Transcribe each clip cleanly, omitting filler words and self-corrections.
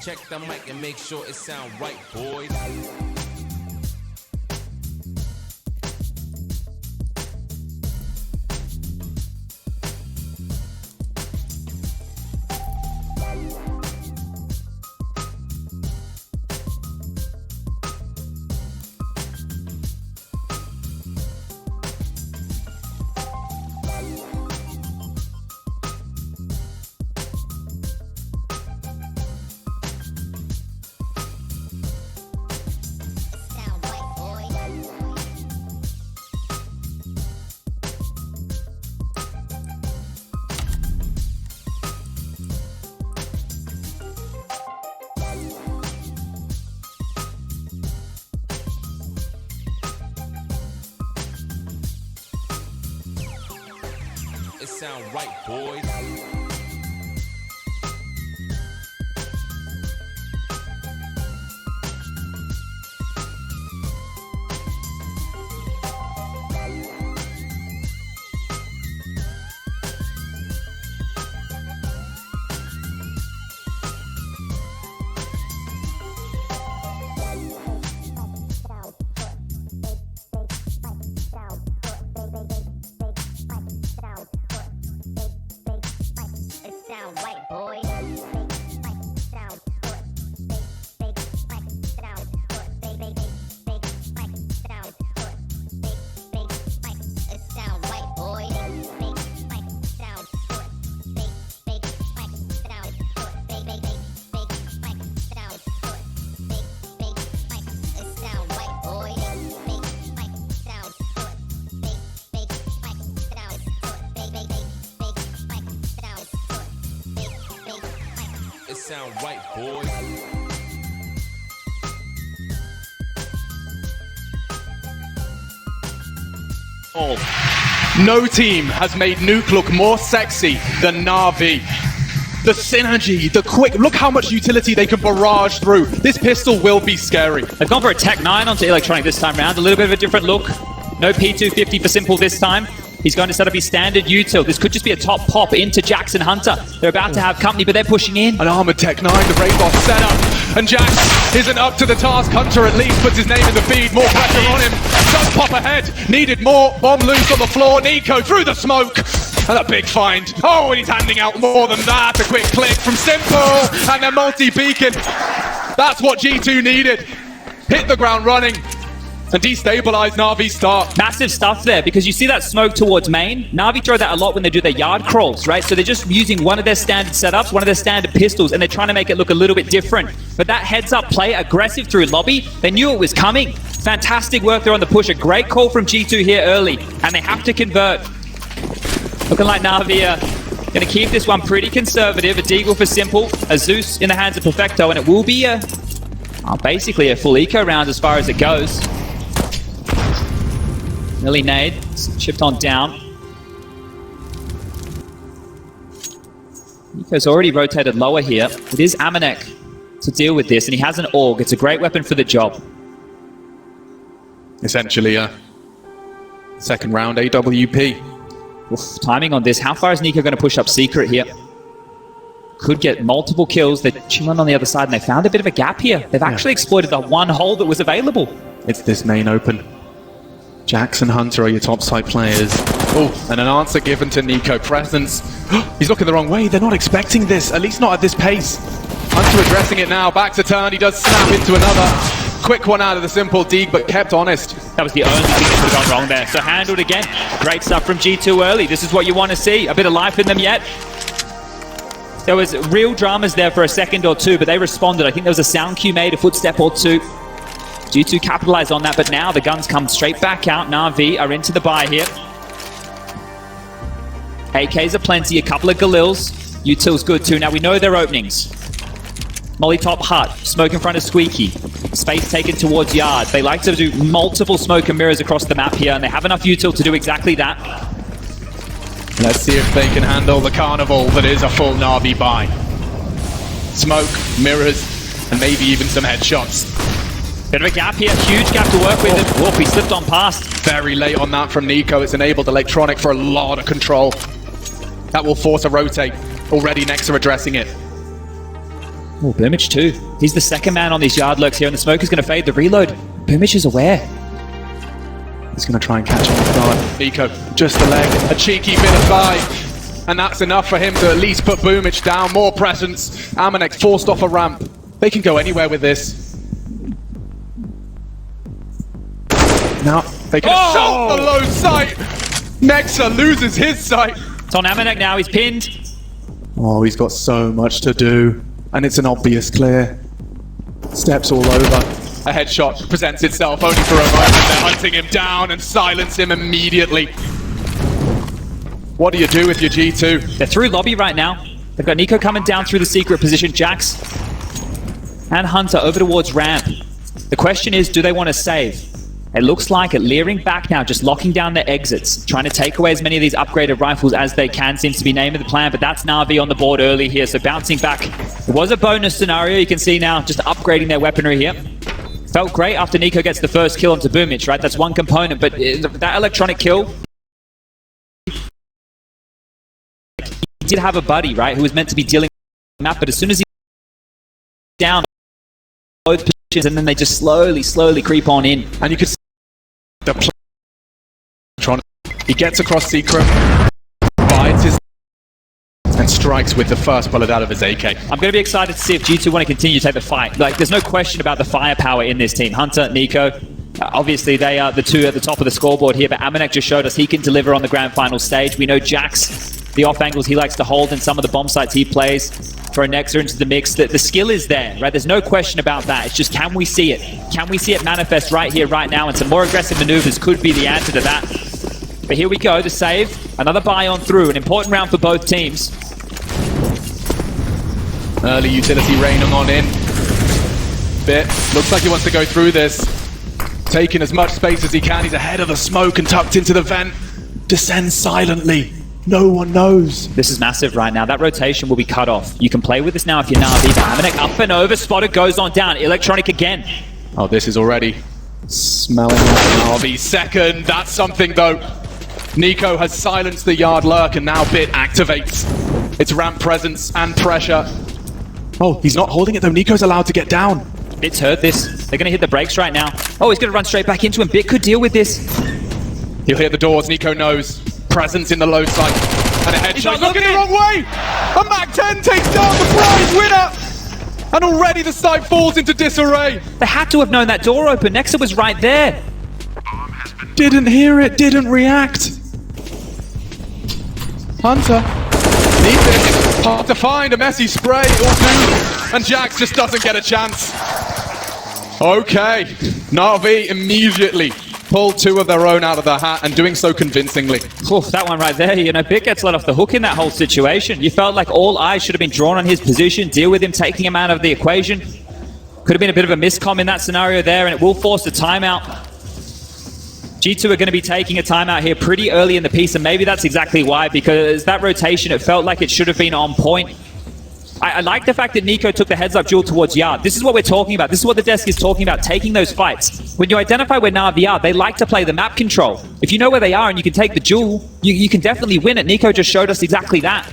Check the mic and make sure it sound right, boys. It sound right, boys. It sound right, boys. No team has made Nuke look more sexy than Navi. The synergy, the quick, look how much utility they can barrage through. This pistol will be scary. They've gone for a Tech 9 onto Electronic this time round. A little bit of a different look. No P250 for Simple this time. He's going to set up his standard util. This could just be a top pop into Jackson Hunter. They're about to have company, but they're pushing in. An armored Tech 9, the Raid Boss set up. And Jax isn't up to the task. Hunter at least puts his name in the feed. More pressure on him. Does pop ahead. Needed more. Bomb loose on the floor. Nico through the smoke. And a big find. Oh, and he's handing out more than that. A quick click from Simple. And then multi-beacon. That's what G2 needed. Hit the ground running. And destabilize Navi's start. Massive stuff there, because you see that smoke towards main. Navi throw that a lot when they do their yard crawls, right? So they're just using one of their standard setups, one of their standard pistols, and they're trying to make it look a little bit different. But that heads-up play, aggressive through lobby, they knew it was coming. Fantastic work there on the push. A great call from G2 here early, and they have to convert. Looking like Navi going to keep this one pretty conservative. A Deagle for Simple, a Zeus in the hands of Perfecto, and it will be basically a full eco round as far as it goes. Millie nade, chipped on down. Nico's already rotated lower here. It is Amanek to deal with this, and he has an AUG. It's a great weapon for the job. Essentially a second round AWP. Oof, timing on this. How far is Nico going to push up Secret here? Could get multiple kills. They're chilling on the other side, and they found a bit of a gap here. They've actually exploited the one hole that was available. It's this main open. Jackson Hunter are your top side players. Oh, and an answer given to Nico. Presence. He's looking the wrong way. They're not expecting this, at least not at this pace. Hunter addressing it now. Back to turn. He does snap into another. Quick one out of the Simple Deeg, but kept honest. That was the only thing that could have gone wrong there. So handled again. Great stuff from G2 early. This is what you want to see. A bit of life in them yet. There was real dramas there for a second or two, but they responded. I think there was a sound cue made, a footstep or two. G2 capitalized on that, but now the guns come straight back out. Navi are into the buy here. AKs are plenty, a couple of Galils. Util's good too. Now we know their openings. Molly top hut, smoke in front of Squeaky. Space taken towards yard. They like to do multiple smoke and mirrors across the map here, and they have enough util to do exactly that. Let's see if they can handle the carnival that is a full Navi buy. Smoke, mirrors, and maybe even some headshots. Bit of a gap here, huge gap to work with. And whoop, he slipped on past. Very late on that from Nico. It's enabled Electronic for a lot of control. That will force a rotate. Already next to addressing it. Oh, Boomich too. He's the second man on these yard lurks here, and the smoke is going to fade the reload. Boomich is aware. He's going to try and catch him off guard. Nico, just the leg, a cheeky bit of five, and that's enough for him to at least put Boomich down. More presence. Amanek forced off a ramp. They can go anywhere with this. Now they can shot the low sight. Nexa loses his sight. It's on Amanek now. He's pinned. Oh, he's got so much to do, and it's an obvious clear. Steps all over. A headshot presents itself only for a moment. They're hunting him down and silence him immediately. What do you do with your G2? They're through lobby right now. They've got Nico coming down through the secret position. Jax and Hunter over towards ramp. The question is, do they want to save? It looks like it leering back now, just locking down their exits, trying to take away as many of these upgraded rifles as they can. Seems to be name of the plan, but that's Navi on the board early here, so bouncing back. It was a bonus scenario, you can see now, just upgrading their weaponry here. Felt great after Nico gets the first kill onto Boomich, right? That's one component, but that electronic kill, he did have a buddy, right, who was meant to be dealing with the map, but as soon as he down both positions, and then they just slowly creep on in. And you could see the he gets across secret, bites his and strikes with the first bullet out of his AK. I'm going to be excited to see if G2 want to continue to take the fight. Like, there's no question about the firepower in this team. Hunter, Nico, obviously they are the two at the top of the scoreboard here, but Amanek just showed us he can deliver on the grand final stage. We know Jax, the off angles he likes to hold and some of the bomb sites he plays for a Nexa into the mix. The skill is there, right? There's no question about that. It's just, can we see it? Can we see it manifest right here, right now? And some more aggressive maneuvers could be the answer to that. But here we go, the save. Another buy on through. An important round for both teams. Early utility raining on in. Bit. Looks like he wants to go through this. Taking as much space as he can. He's ahead of the smoke and tucked into the vent. Descends silently. No one knows. This is massive right now. That rotation will be cut off. You can play with this now if you're Navi. Amanek up and over. Spotter goes on down. Electronic again. Oh, this is already smelling like Navi. Second. That's something though. Nico has silenced the yard lurk and now Bit activates its ramp presence and pressure. Oh, he's not holding it though. Nico's allowed to get down. Bit's heard this. They're going to hit the brakes right now. Oh, he's going to run straight back into him. Bit could deal with this. He'll hear the doors. Nico knows. Presence in the low sight. And a headshot. He's looking the wrong way! A MAC-10 takes down the prize winner! And already the site falls into disarray. They had to have known that door open. Nexa was right there. Didn't hear it, didn't react. Hunter. Need this. Hard to find a messy spray or two. And Jax just doesn't get a chance. Okay. Navi immediately pulled two of their own out of the hat and doing so convincingly. Oof, that one right there, you know, Bit gets let off the hook in that whole situation. You felt like all eyes should have been drawn on his position, deal with him, taking him out of the equation. Could have been a bit of a miscomm in that scenario there, and it will force a timeout. G2 are going to be taking a timeout here pretty early in the piece, and maybe that's exactly why, because that rotation, it felt like it should have been on point. I like the fact that Nico took the heads-up duel towards Yard. This is what we're talking about. This is what the desk is talking about, taking those fights. When you identify where Navi are, they like to play the map control. If you know where they are and you can take the duel, you can definitely win it. Nico just showed us exactly that.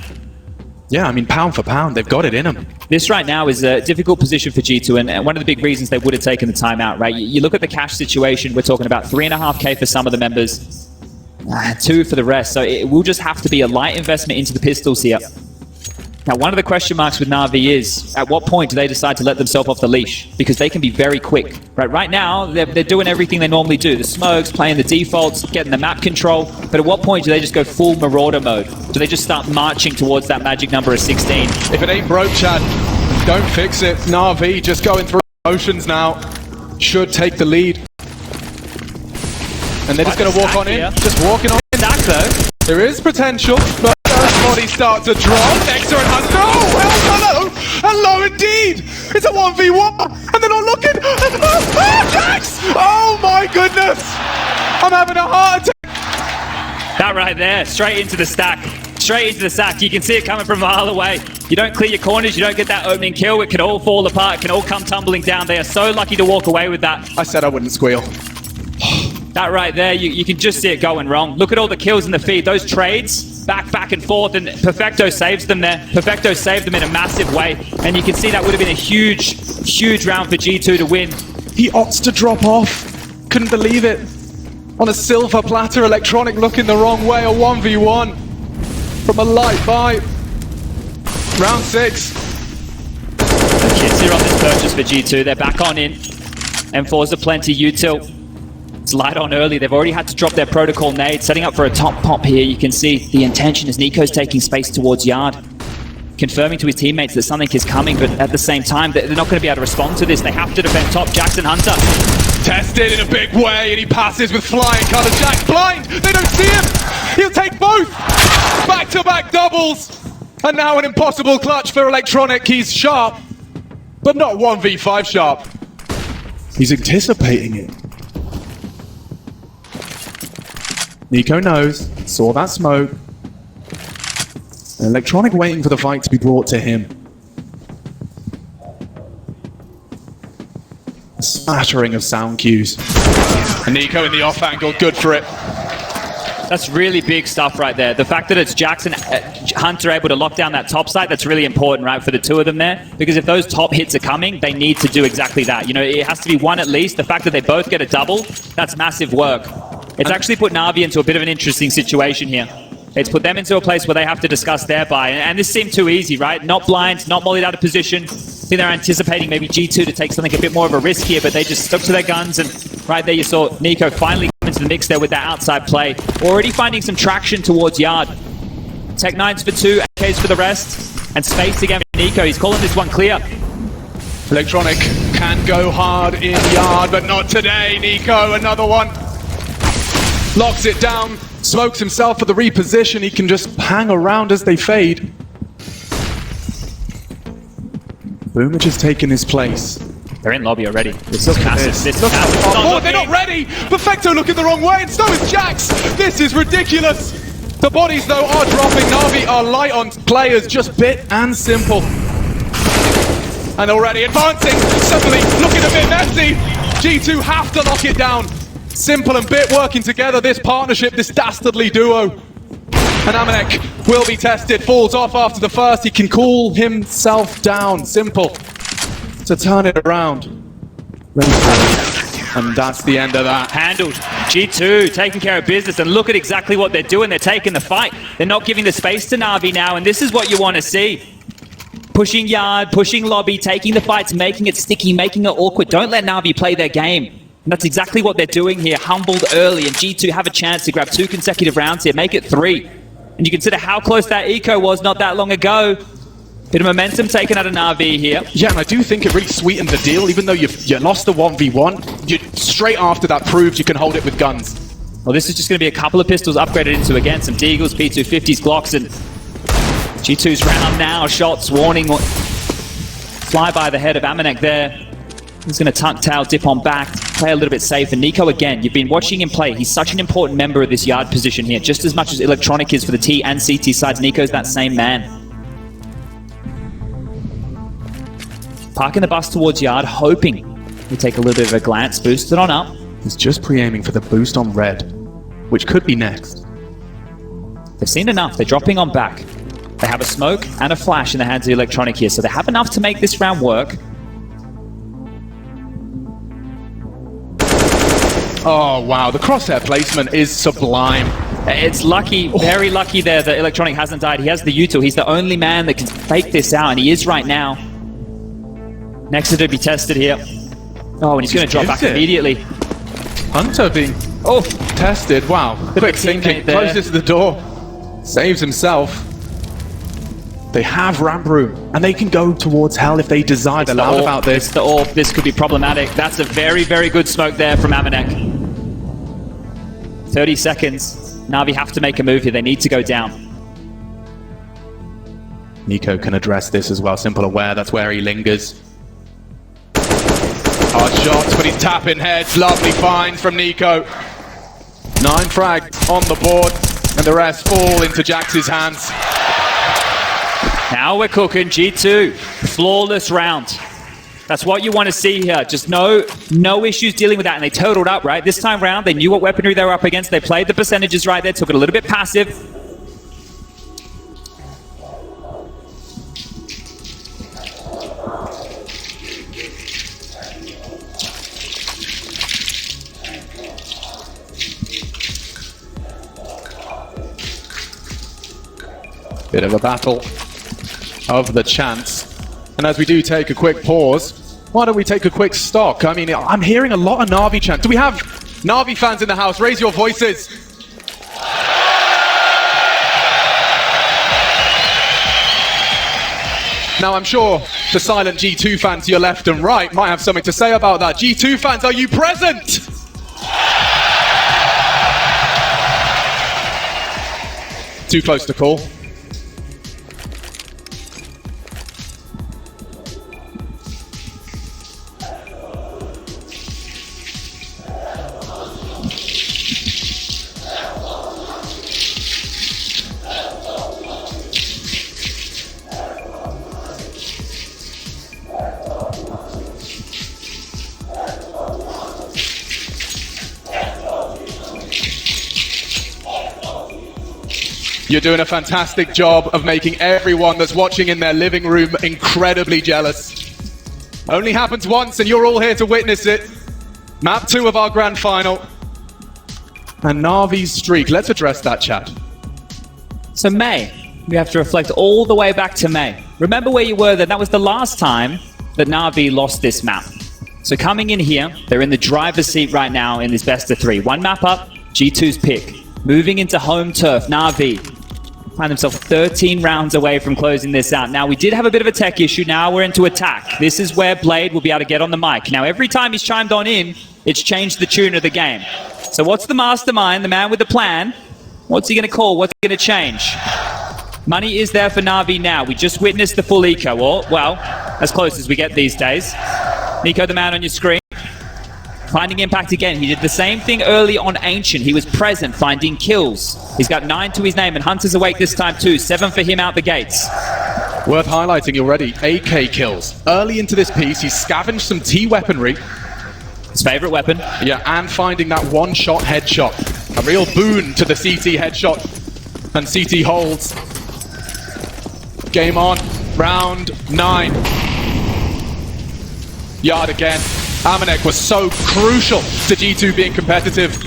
Yeah, I mean, pound for pound, they've got it in them. This right now is a difficult position for G2, and one of the big reasons they would have taken the timeout, right? You look at the cash situation, we're talking about 3.5K for some of the members, 2 for the rest, so it will just have to be a light investment into the pistols here. Now, one of the question marks with Navi is, at what point do they decide to let themselves off the leash? Because they can be very quick. Right now, they're doing everything they normally do. The smokes, playing the defaults, getting the map control. But at what point do they just go full Marauder mode? Do they just start marching towards that magic number of 16? If it ain't broke, Chad, don't fix it. Navi just going through motions now. Should take the lead. And they're just going to walk on in. Just walking on in. Stack, though. There is potential, but bodies start to drop. Nexa and Hunter. Oh, well, hello. Hello indeed. It's a 1v1. And they're not looking. Oh, Jax! Oh, my goodness. I'm having a heart attack. That right there. Straight into the stack. Straight into the stack. You can see it coming from a mile away. You don't clear your corners. You don't get that opening kill. It can all fall apart. It can all come tumbling down. They are so lucky to walk away with that. I said I wouldn't squeal. That right there, you can just see it going wrong. Look at all the kills in the feed. Those trades, back and forth, and Perfecto saves them there. Perfecto saved them in a massive way. And you can see that would have been a huge round for G2 to win. He opts to drop off. Couldn't believe it. On a silver platter, Electronic looking the wrong way. A 1v1 from a light buy. Round 6. The kids here on this purchase for G2. They're back on in. M4's a plenty util. It's light on early. They've already had to drop their protocol nade, setting up for a top pop here. You can see the intention as Nico's taking space towards Yard, confirming to his teammates that something is coming, but at the same time, they're not going to be able to respond to this. They have to defend top. Jackson Hunter tested in a big way, and he passes with flying colours. Jack's blind. They don't see him. He'll take both. Back-to-back doubles. And now an impossible clutch for Electronic. He's sharp, but not 1v5 sharp. He's anticipating it. Nico knows, saw that smoke. Electronic waiting for the fight to be brought to him. A smattering of sound cues. And Nico in the off angle, good for it. That's really big stuff right there. The fact that it's Jackson Hunter able to lock down that top side, that's really important, right, for the two of them there. Because if those top hits are coming, they need to do exactly that. You know, it has to be one at least. The fact that they both get a double, that's massive work. It's actually put Navi into a bit of an interesting situation here. It's put them into a place where they have to discuss their buy. And this seemed too easy, right? Not blind, not mollied out of position. I think they're anticipating maybe G2 to take something a bit more of a risk here, but they just stuck to their guns. And right there you saw Nico finally come into the mix there with that outside play. Already finding some traction towards Yard. Tech 9s for 2, AKs for the rest. And space again for Nico. He's calling this one clear. Electronic can go hard in Yard, but not today. Nico, another one. Locks it down, smokes himself for the reposition. He can just hang around as they fade. Boomage has taken his place. They're in lobby already. This is massive. This is massive. Oh, they're not ready! Perfecto looking the wrong way, and so is Jax! This is ridiculous! The bodies, though, are dropping. Navi are light on players, just bit and simple. And already advancing, suddenly looking a bit messy. G2 have to lock it down. Simple and Bit working together, this partnership, this dastardly duo. And Amanek will be tested, falls off after the first. He can cool himself down. Simple to turn it around. And that's the end of that. Handled. G2 taking care of business, and look at exactly what they're doing. They're taking the fight. They're not giving the space to Navi now, and this is what you want to see. Pushing Yard, pushing lobby, taking the fights, making it sticky, making it awkward. Don't let Navi play their game. And that's exactly what they're doing here. Humbled early, and G2 have a chance to grab 2 consecutive rounds here, make it 3. And you consider how close that eco was not that long ago. Bit of momentum taken out of Navi here. Yeah, and I do think it really sweetened the deal. Even though you lost the 1v1, you straight after that proved you can hold it with guns. Well, this is just going to be a couple of pistols upgraded into, again, some Deagles, P250s, Glocks, and G2's round now. Shots, warning, fly by the head of Amanek there. He's going to tuck tail, dip on back, play a little bit safe. And Nico, again, you've been watching him play. He's such an important member of this Yard position here. Just as much as Electronic is for the T and CT sides, Nico's that same man. Parking the bus towards Yard, hoping we take a little bit of a glance, boost it on up. He's just pre-aiming for the boost on red, which could be next. They've seen enough. They're dropping on back. They have a smoke and a flash in the hands of the Electronic here, so they have enough to make this round work. Oh, wow. The crosshair placement is sublime. It's lucky, very lucky there that Electronic hasn't died. He has the util. He's the only man that can fake this out, and he is right now. Next to be tested here. Oh, and he's going to drop back immediately. Hunter being tested. Wow. Quick thinking. Closes to the door. Saves himself. They have ramp room, and they can go towards hell if they desire. They're loud about this. It's the AWP. This could be problematic. That's a very, very good smoke there from Amanek. 30 seconds. Navi have to make a move here. They need to go down. Nico can address this as well. Simple aware. That's where he lingers. Hard shots, but he's tapping heads. Lovely finds from Nico. 9 frags on the board, and the rest fall into Jax's hands. Now we're cooking. G2, flawless round. That's what you want to see here. Just no issues dealing with that, and they totaled up, right? This time round, they knew what weaponry they were up against. They played the percentages right there, took it a little bit passive. Bit of a battle of the chance. And as we do take a quick pause, why don't we take a quick stock? I mean, I'm hearing a lot of Navi chant. Do we have Navi fans in the house? Raise your voices. Now, I'm sure the silent G2 fans to your left and right might have something to say about that. G2 fans, are you present? Too close to call. You're doing a fantastic job of making everyone that's watching in their living room incredibly jealous. Only happens once and you're all here to witness it. Map 2 of our grand final. And Navi's streak. Let's address that, chat. So May, we have to reflect all the way back to May. Remember where you were then. That was the last time that Navi lost this map. So coming in here, they're in the driver's seat right now in this best of 3. One map up, G2's pick. Moving into home turf, Navi find themselves 13 rounds away from closing this out. Now, we did have a bit of a tech issue. Now we're into attack. This is where Blade will be able to get on the mic. Now, every time he's chimed on in, it's changed the tune of the game. So what's the mastermind, the man with the plan? What's he going to call? What's he going to change? Money is there for Navi now. We just witnessed the full eco, or, well, as close as we get these days. Nico, the man on your screen. Finding impact again. He did the same thing early on Ancient. He was present, finding kills. He's got 9 to his name, and Hunter's awake this time too. 7 for him out the gates. Worth highlighting already, AK kills. Early into this piece, he's scavenged some T weaponry. His favorite weapon. Yeah, and finding that one-shot headshot. A real boon to the CT headshot. And CT holds. Game on. Round 9. Yard again. Amanek was so crucial to G2 being competitive.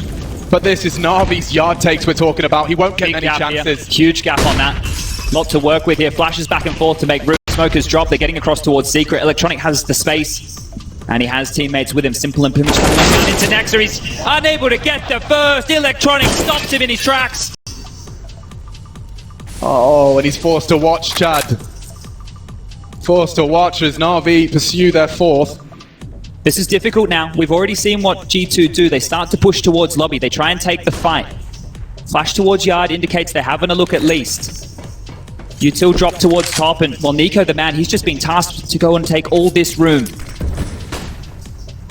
But this is Navi's yard takes we're talking about. He won't get any chances. Here. Huge gap on that. Lot to work with here. Flashes back and forth to make room. Smokers drop. They're getting across towards Secret. Electronic has the space. And he has teammates with him. Simple and Pimage down into Nexa. He's unable to get the first. Electronic stops him in his tracks. Oh, and he's forced to watch, Chad. Forced to watch as Navi pursue their 4th. This is difficult now. We've already seen what G2 do. They start to push towards lobby. They try and take the fight. Flash towards yard indicates they're having a look at least. Util drop towards top, and well, Nico, the man, he's just been tasked to go and take all this room.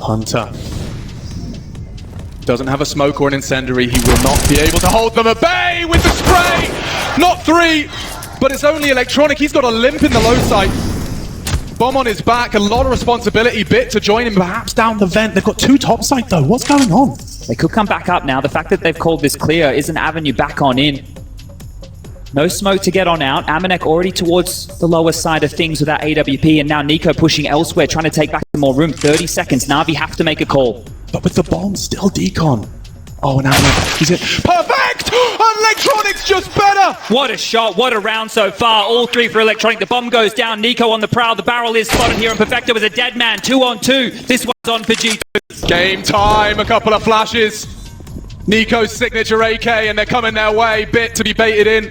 Hunter doesn't have a smoke or an incendiary. He will not be able to hold them at bay with the spray. Not 3, but it's only Electronic. He's got a limp in the low side. Bomb on his back, a lot of responsibility. Bit to join him, perhaps down the vent. They've got 2 top side though. What's going on? They could come back up now. The fact that they've called this clear is an avenue back on in. No smoke to get on out. Amanek already towards the lower side of things with that AWP, and now Nico pushing elsewhere, trying to take back some more room. 30 seconds. Navi have to make a call. But with the bomb, still decon. Oh, and Amanek, he's it. Perfect! Electronic's just better! What a shot, what a round so far. All 3 for Electronic. The bomb goes down. Nico on the prowl. The barrel is spotted here, and Perfecto is a dead man. 2 on 2. This one's on for G2. Game time. A couple of flashes. Nico's signature AK, and they're coming their way. Bit to be baited in.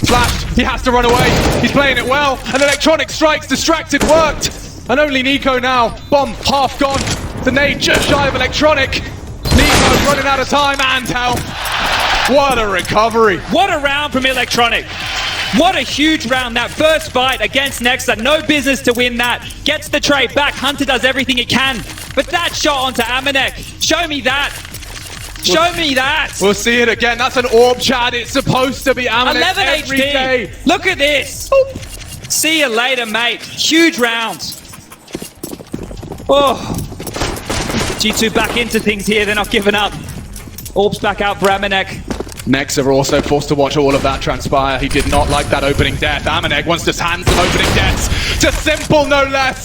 Flashed. He has to run away. He's playing it well. And Electronic strikes. Distracted worked. And only Nico now. Bomb half gone. The nade just shy of Electronic. Nico running out of time and help. What a recovery. What a round from Electronic. What a huge round. That first fight against Nexa. No business to win that. Gets the trade back. Hunter does everything he can. But that shot onto Amanek. Show me that. Show me that. We'll see it again. That's an orb, Chad. It's supposed to be Amanek 11 every HP. day. Look at this. See you later, mate. Huge round. Oh. G2 back into things here. They're not giving up. Orbs back out for Amanek. Nexa are also forced to watch all of that transpire. He did not like that opening death. Amanek wants to hand some opening deaths to Simple, no less.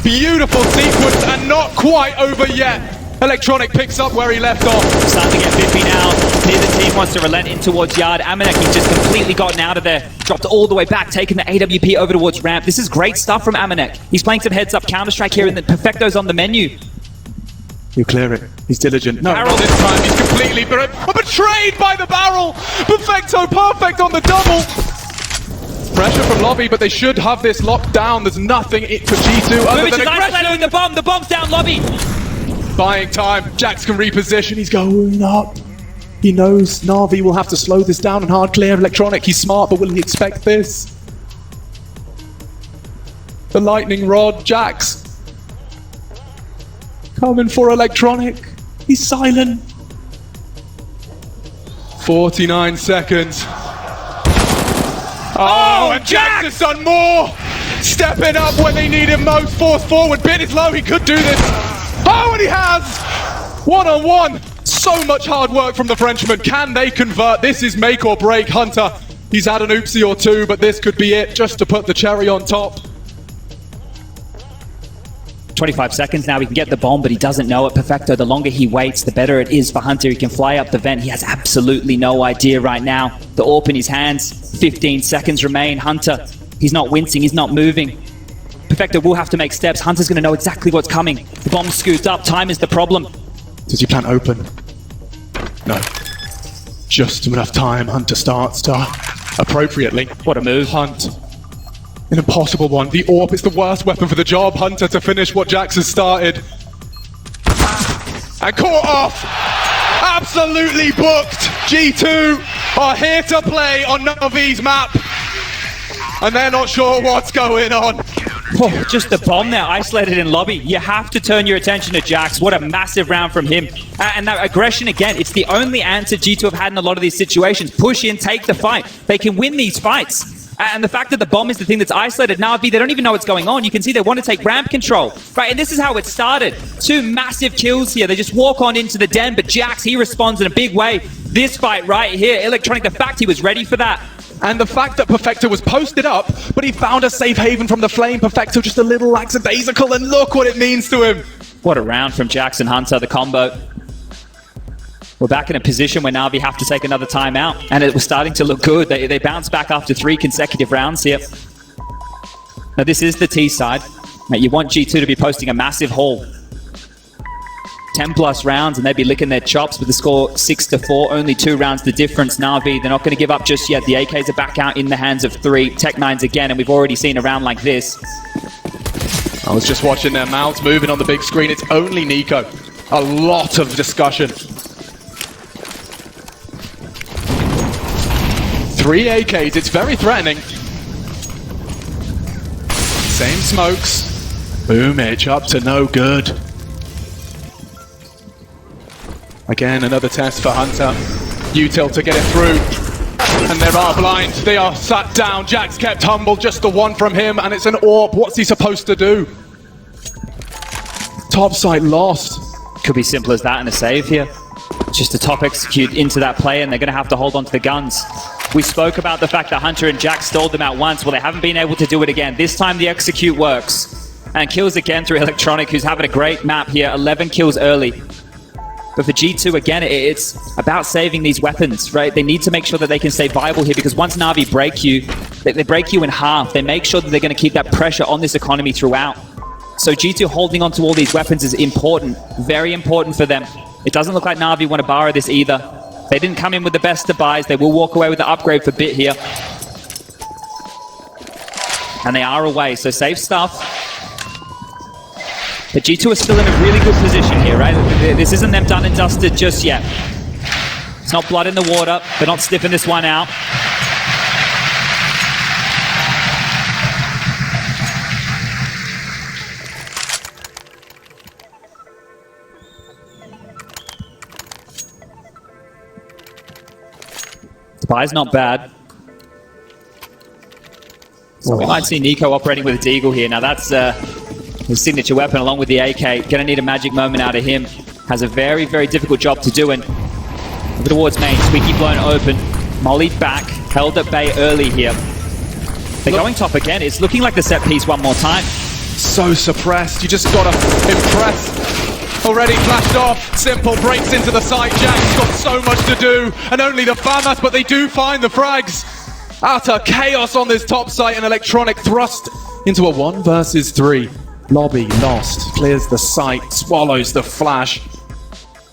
Beautiful sequence and not quite over yet. Electronic picks up where he left off. Starting to get biffy now. Neither team wants to relent in towards Yard. Amanek has just completely gotten out of there. Dropped all the way back, taking the AWP over towards ramp. This is great stuff from Amanek. He's playing some heads-up Counter-Strike here, and then Perfecto's on the menu. You clear it. He's diligent. No, Barrel. not this time. He's completely betrayed by the barrel. Perfecto perfect on the double. Pressure from Lobby, but they should have this locked down. There's nothing for G2 other than aggression. The bomb. The bomb's down, Lobby. Buying time. Jax can reposition. He's going up. He knows Navi will have to slow this down and hard clear Electronic. He's smart, but will he expect this? The lightning rod. Jax coming for Electronic. He's silent. 49 seconds. Oh, and Jax has done more! Stepping up when they need him most. Force forward. Bit is low. He could do this. Oh, and he has! One-on-one. So much hard work from the Frenchman. Can they convert? This is make or break. Hunter, he's had an oopsie or two, but this could be it, just to put the cherry on top. 25 seconds now, he can get the bomb, but he doesn't know it. Perfecto, the longer he waits, the better it is for Hunter. He can fly up the vent. He has absolutely no idea right now. The AWP in his hands, 15 seconds remain. Hunter, he's not wincing, he's not moving. Perfecto will have to make steps. Hunter's going to know exactly what's coming. The bomb's scooped up, time is the problem. Does he plan open? No. Just enough time. Hunter starts to appropriately. What a move. Hunt. An impossible one. The AWP is the worst weapon for the job. Hunter to finish what Jax has started. And caught off. Absolutely booked. G2 are here to play on Navi's map. And they're not sure what's going on. Oh, just the bomb there, isolated in lobby. You have to turn your attention to Jax. What a massive round from him. And that aggression again, it's the only answer G2 have had in a lot of these situations. Push in, take the fight. They can win these fights. And the fact that the bomb is the thing that's isolated Navi, they don't even know what's going on. You can see they want to take ramp control. Right, and this is how it started. 2 massive kills here. They just walk on into the den, but Jax, he responds in a big way. This fight right here, Electronic, the fact he was ready for that. And the fact that Perfecto was posted up, but he found a safe haven from the flame. Perfecto just a little lackadaisical, and look what it means to him. What a round from Jax and Hunter, the combo. We're back in a position where Navi have to take another timeout, and it was starting to look good. They bounced back after 3 consecutive rounds here. Now this is the T side. Now, you want G2 to be posting a massive haul. 10 plus rounds and they'd be licking their chops with the score 6-4, only 2 rounds the difference. Navi, they're not going to give up just yet. The AKs are back out in the hands of 3. Tech9s again, and we've already seen a round like this. I was just watching their mouths moving on the big screen. It's only Nico. A lot of discussion. 3 AKs, it's very threatening. Same smokes. Boomich up to no good. Again, another test for Hunter. Util to get it through. And they are blind. They are sat down. Jax kept humble. Just the one from him. And it's an AWP. What's he supposed to do? Top side lost. Could be simple as that and a save here. Just to top execute into that play, and they're going to have to hold on to the guns. We spoke about the fact that Hunter and Jax stalled them out once. Well, they haven't been able to do it again. This time the execute works. And kills again through Electronic, who's having a great map here. 11 kills early. But for G2, again, it's about saving these weapons, right? They need to make sure that they can stay viable here, because once Navi break you, they break you in half. They make sure that they're going to keep that pressure on this economy throughout. So G2 holding on to all these weapons is important, very important for them. It doesn't look like Navi want to borrow this either. They didn't come in with the best of buys. They will walk away with the upgrade for Bit here. And they are away, so safe stuff. But G2 is still in a really good position here, right? This isn't them done and dusted just yet. It's not blood in the water. They're not sniffing this one out. The buy's not bad. So we might see Nico operating with a Deagle here. Now that's his signature weapon along with the AK. Gonna need a magic moment out of him. Has a very, very difficult job to do. And over towards main, Squeaky blown open. Mollied back, held at bay early here. They're going top again. It's looking like the set piece one more time. So suppressed. You just gotta impress. Already flashed off. Simple breaks into the site. Jack's got so much to do. And only the FAMAS, but they do find the frags. Utter chaos on this top site. And Electronic thrust into a 1 versus 3. Lobby lost. Clears the site. Swallows the flash.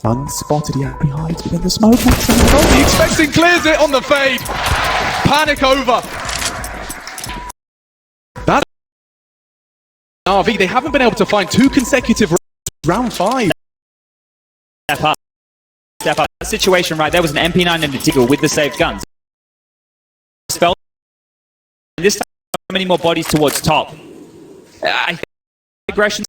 Unspotted, he hides within the smoke. He expecting, clears it on the fade. Panic over. That's Navi. They haven't been able to find 2 consecutive round 5. Step up. Step up. That situation right there was an MP9 and a Deagle with the saved guns. Spell. This time, so many more bodies towards top. I think aggression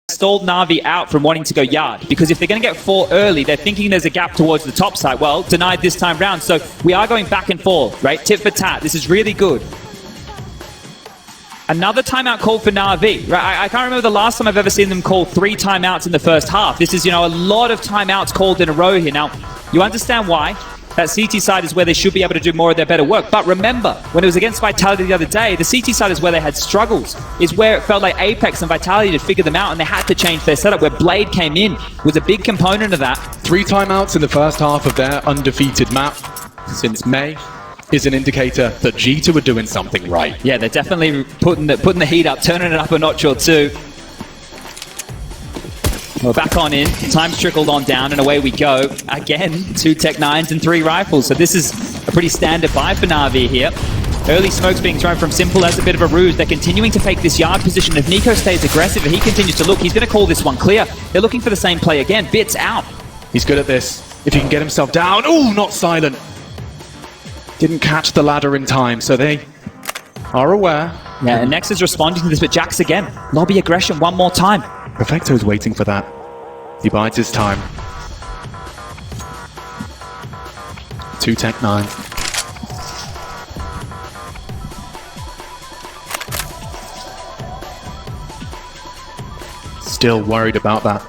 stalled Navi out from wanting to go yard, because if they're going to get 4 early, they're thinking there's a gap towards the top side. Well, denied this time round, so we are going back and forth, right? Tit for tat. This is really good. Another timeout called for Navi, right? I can't remember the last time I've ever seen them call 3 timeouts in the first half. This is, a lot of timeouts called in a row here. Now, you understand why. That CT side is where they should be able to do more of their better work. But remember, when it was against Vitality the other day, the CT side is where they had struggles. It's where it felt like Apex and Vitality had figured them out and they had to change their setup. Where Blade came in was a big component of that. 3 timeouts in the first half of their undefeated map since May is an indicator that G2 are doing something right. Yeah, they're definitely putting the heat up, turning it up a notch or two. We're back on in. Time's trickled on down, and away we go. Again, 2 Tech 9s and 3 rifles. So this is a pretty standard buy for Navi here. Early smokes being thrown from Simple as a bit of a ruse. They're continuing to fake this yard position. If Nico stays aggressive and he continues to look, he's going to call this one clear. They're looking for the same play again. Bits out. He's good at this. If he can get himself down. Oh, not silent. Didn't catch the ladder in time, so they are aware. Yeah, and Nex is responding to this, but Jax again. Lobby aggression one more time. Perfecto's waiting for that. He bides his time. 2 Tech 9. Still worried about that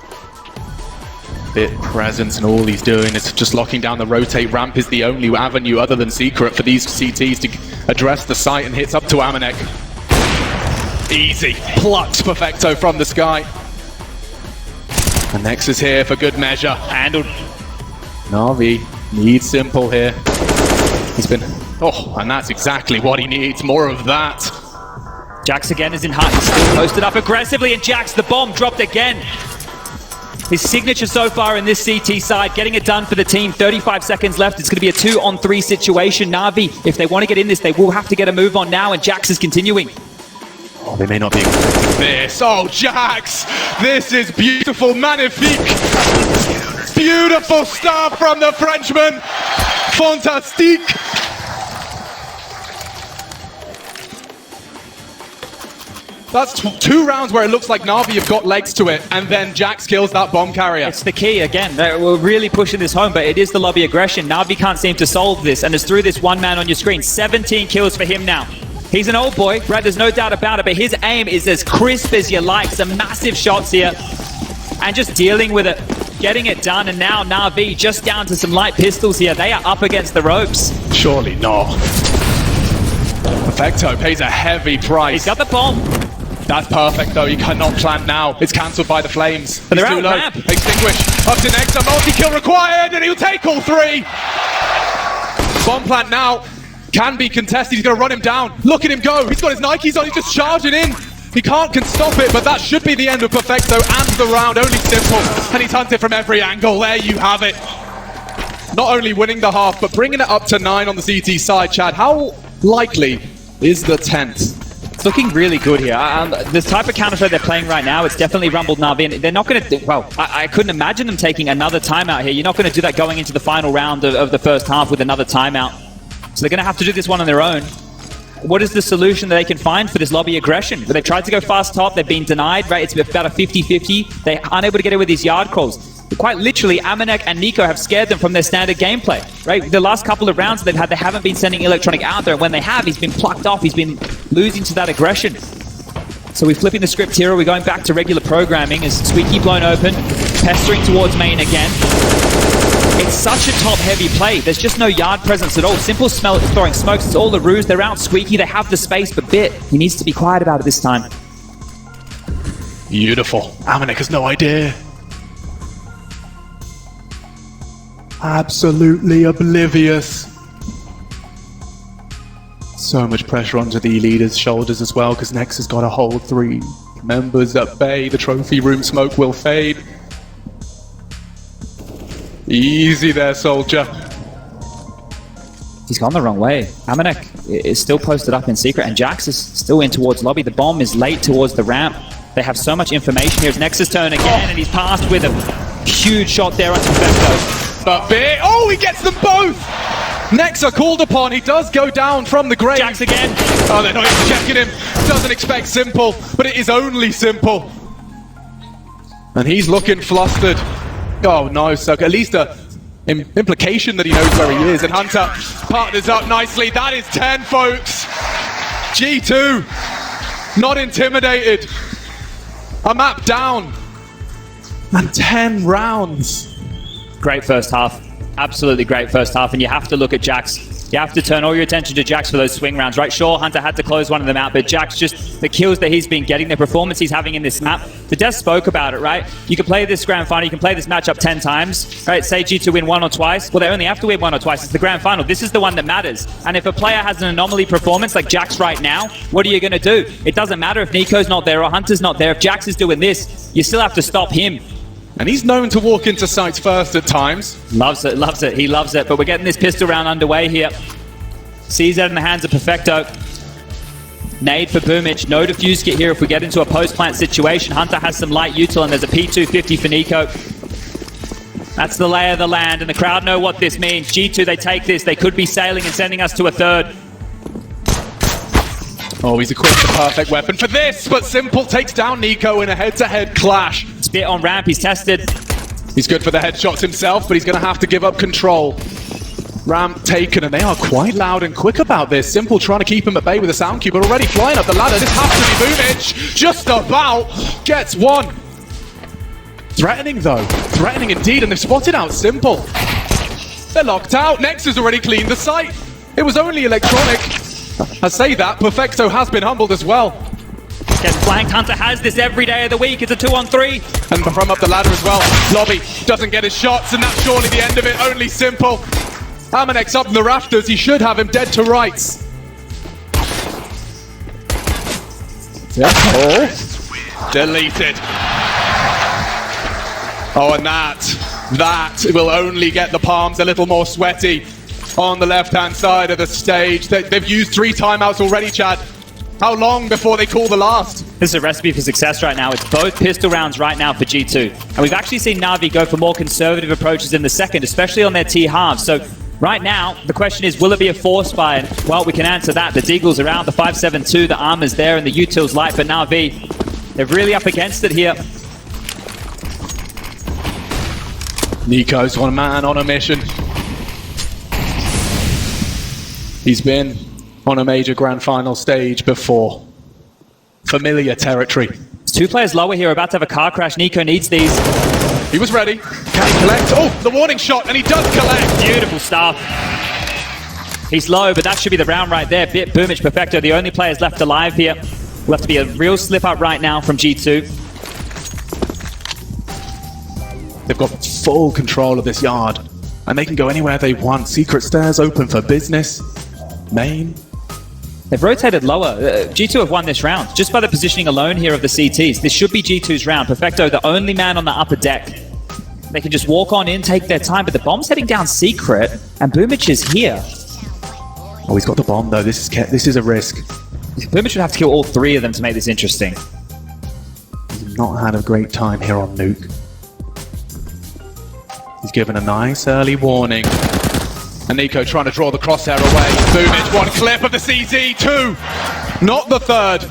bit presence, and all he's doing is just locking down the rotate ramp. Is the only avenue other than secret for these CTs to address the site, and hits up to Amanek. Easy. Plucked Perfecto from the sky. And Nex is here for good measure. Handled. Navi needs Simple here. He's been... Oh, and that's exactly what he needs. More of that. Jax again is in hut. He's still posted up aggressively, and Jax, the bomb dropped again. His signature so far in this CT side, getting it done for the team. 35 seconds left. It's going to be a 2-on-3 situation. Navi, if they want to get in this, they will have to get a move on now, and Jax is continuing. Oh, they may not be expecting this. Oh, Jax! This is beautiful, magnifique! Beautiful start from the Frenchman! Fantastique! That's 2 rounds where it looks like Navi have got legs to it, and then Jax kills that bomb carrier. It's the key again. We're really pushing this home, but it is the lobby aggression. Navi can't seem to solve this, and it's through this one man on your screen. 17 kills for him now. He's an old boy, right? There's no doubt about it, but his aim is as crisp as you like. Some massive shots here, and just dealing with it, getting it done. And now Navi just down to some light pistols here. They are up against the ropes. Surely not. Perfecto pays a heavy price. He's got the bomb. That's perfect though. You cannot plant now. It's cancelled by the flames. But they're too out low. ramp. Extinguish. Up to Nex. A multi-kill required, and he'll take all 3. Bomb plant now. Can be contested. He's going to run him down. Look at him go. He's got his Nikes on. He's just charging in. He can stop it, but that should be the end of Perfecto and the round. Only Simple. And he's hunted from every angle. There you have it. Not only winning the half, but bringing it up to 9 on the CT side, Chad. How likely is the 10th? It's looking really good here. This type of counter they're playing right now, it's definitely rumbled Navi. And they're not going to... Well, I couldn't imagine them taking another timeout here. You're not going to do that going into the final round of the first half with another timeout. So they're going to have to do this one on their own. What is the solution that they can find for this lobby aggression? They've tried to go fast top, they've been denied, right? It's about a 50-50. They're unable to get it with these yard crawls. Quite literally, Amanek and Nico have scared them from their standard gameplay, right? The last couple of rounds they've had, they haven't been sending Electronic out there. And when they have, he's been plucked off, he's been losing to that aggression. So we're flipping the script here. We're going back to regular programming as Squeaky blown open, pestering towards main again. It's such a top-heavy play. There's just no yard presence at all. Simple smell throwing smokes. It's all the ruse. They're out Squeaky. They have the space, but Bit, he needs to be quiet about it this time. Beautiful. Amanek has no idea. Absolutely oblivious. So much pressure onto the leader's shoulders as well, because Nex has got to hold 3 members at bay. The trophy room smoke will fade. Easy there, soldier. He's gone the wrong way. Amanek is still posted up in secret, and Jax is still in towards lobby. The bomb is late towards the ramp. They have so much information here. It's Nex's turn again, and he's passed with a huge shot there onto Perfecto. But Bit, oh, he gets them both! Nex are called upon. He does go down from the grave. Jax again. Oh, they're not even checking him. Doesn't expect Simple, but it is only Simple. And he's looking flustered. Oh no, so at least a implication that he knows where he is. And Hunter partners up nicely. That is 10, folks. G2, not intimidated. A map down. And 10 rounds. Great first half. Absolutely great first half, and you have to look at Jax. You have to turn all your attention to Jax for those swing rounds, right? Sure, Hunter had to close one of them out, but Jax, just the kills that he's been getting, the performance he's having in this map. The Death spoke about it, right? You can play this grand final, you can play this matchup 10 times, right? Say G2 win 1 or twice. Well, they only have to win 1 or twice. It's the grand final. This is the one that matters. And if a player has an anomaly performance like Jax right now, what are you going to do? It doesn't matter if Nico's not there or Hunter's not there. If Jax is doing this, you still have to stop him. And he's known to walk into sites first at times. Loves it, loves it. He loves it. But we're getting this pistol round underway here. CZ in the hands of Perfecto. Nade for Boomich. No defuse kit here if we get into a post-plant situation. Hunter has some light util, and there's a P250 for Nico. That's the lay of the land, and the crowd know what this means. G2, they take this. They could be sailing and sending us to a third. Oh, he's equipped the perfect weapon for this, but Simple takes down Nico in a head-to-head clash. Bit on ramp, he's tested. He's good for the headshots himself, but he's going to have to give up control. Ramp taken, and they are quite loud and quick about this. Simple trying to keep him at bay with a sound cube, but already flying up the ladder. This has to be Boomich. Just about gets one. Threatening though, threatening indeed, and they've spotted out Simple. They're locked out. Nex has already cleaned the site. It was only electronic. I say that, Perfecto has been humbled as well. Gets flanked. Hunter has this every day of the week. It's a 2-on-3. And from up the ladder as well. Lobby doesn't get his shots, and that's surely the end of it. Only Simple. Amanek's up in the rafters. He should have him dead to rights. Yep. Oh. Deleted. Oh, and that will only get the palms a little more sweaty on the left-hand side of the stage. They've used 3 timeouts already, Chad. How long before they call the last? This is a recipe for success right now. It's both pistol rounds right now for G2. And we've actually seen Navi go for more conservative approaches in the second, especially on their T halves. So right now, the question is, will it be a force buy? And, well, we can answer that. The Deagles are out, the 5.7.2, the armor's there, and the util's light. But Navi, they're really up against it here. Nico's one man on a mission. He's been on a major grand final stage before. Familiar territory. 2 players lower here, about to have a car crash. Nico needs these. He was ready. Can he collect? Oh, the warning shot, and he does collect. Beautiful stuff. He's low, but that should be the round right there. Bit, Boomich, Perfecto, the only players left alive here. Will have to be a real slip up right now from G2. They've got full control of this yard, and they can go anywhere they want. Secret stairs open for business. Main. They've rotated lower. G2 have won this round just by the positioning alone here of the CTs. This should be G2's round. Perfecto, the only man on the upper deck. They can just walk on in, take their time, but the bomb's heading down secret, and Boomich is here. Oh, he's got the bomb though. This is a risk. Boomich would have to kill all 3 of them to make this interesting. He's not had a great time here on Nuke. He's given a nice early warning. And Nico trying to draw the crosshair away. Boomich, 1 clip of the CZ, 2! Not the 3rd.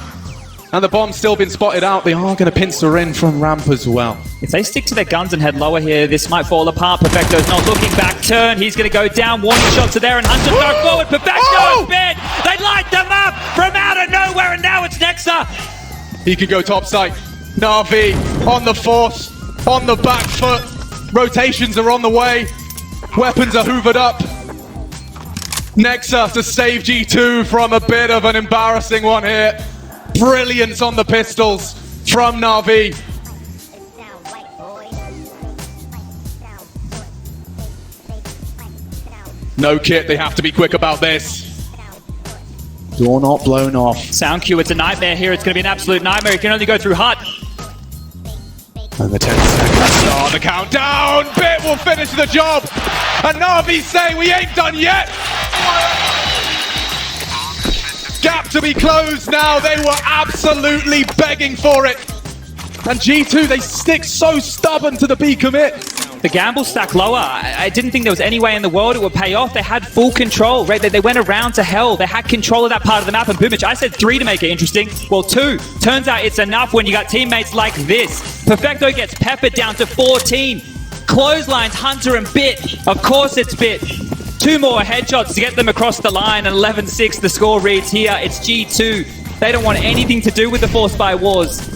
And the bomb's still been spotted out. They are going to pincer in from ramp as well. If they stick to their guns and head lower here, this might fall apart. Perfecto's not looking back. Turn, he's going to go down. Warning shots are there, and Hunter throw forward. Perfecto and Bit! They light them up from out of nowhere! He could go top side. Navi on the force, on the back foot. Rotations are on the way. Weapons are hoovered up. Nexa to save G2 from a bit of an embarrassing one here. Brilliance on the pistols from Navi. No kit, they have to be quick about this. Door not blown off. Sound Q, it's a nightmare here. It's going to be an absolute nightmare. He can only go through hut. And the 10 seconds start the countdown. Bit will finish the job. And Navi say we ain't done yet. Gap to be closed now. They were absolutely begging for it. And G2, they stick so stubborn to the B commit. The gamble stack lower. I didn't think there was any way in the world it would pay off. They had full control, right? They went around to hell. They had control of that part of the map. And Boomich, I said 3 to make it interesting. Well, 2. Turns out it's enough when you got teammates like this. Perfecto gets peppered down to 14. Clotheslines, Hunter and Bit. Of course it's Bit. 2 more headshots to get them across the line. And 11-6, the score reads here. It's G2. They don't want anything to do with the Force by Wars.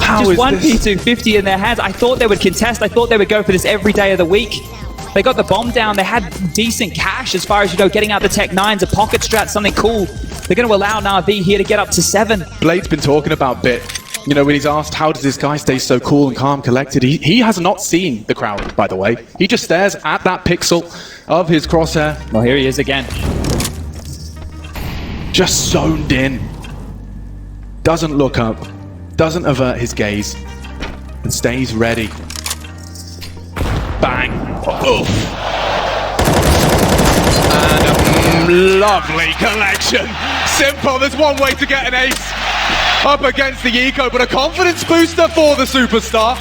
Just one P250 in their hands. I thought they would contest. I thought they would go for this every day of the week. They got the bomb down. They had decent cash as far as, getting out the Tech 9s, a pocket strat, something cool. They're going to allow Navi here to get up to 7. Blade's been talking about Bit. When he's asked, how does this guy stay so cool and calm, collected? He has not seen the crowd, by the way. He just stares at that pixel of his crosshair. Well, here he is again. Just zoned in. Doesn't look up. Doesn't avert his gaze and stays ready. Bang. Oof. And a lovely collection. Simple, there's one way to get an ace up against the Eco, but a confidence booster for the superstar.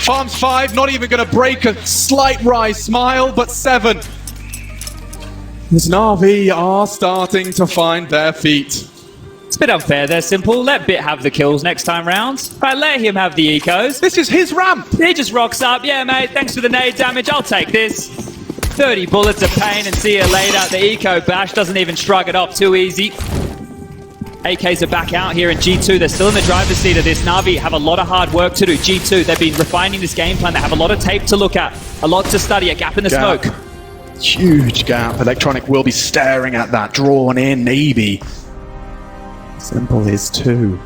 Farms 5, not even going to break a slight rise smile, but 7. This Navi are starting to find their feet. It's a bit unfair there, Simple. Let Bit have the kills next time round. Right, let him have the ecos. This is his ramp. He just rocks up. Yeah, mate, thanks for the nade damage. I'll take this. 30 bullets of pain and see you later. The eco bash doesn't even shrug it off too easy. AKs are back out here in G2. They're still in the driver's seat of this. Navi have a lot of hard work to do. G2, they've been refining this game plan. They have a lot of tape to look at, a lot to study, a gap in the smoke. Huge gap. Electronic will be staring at that, drawn in, maybe. Simple is 2.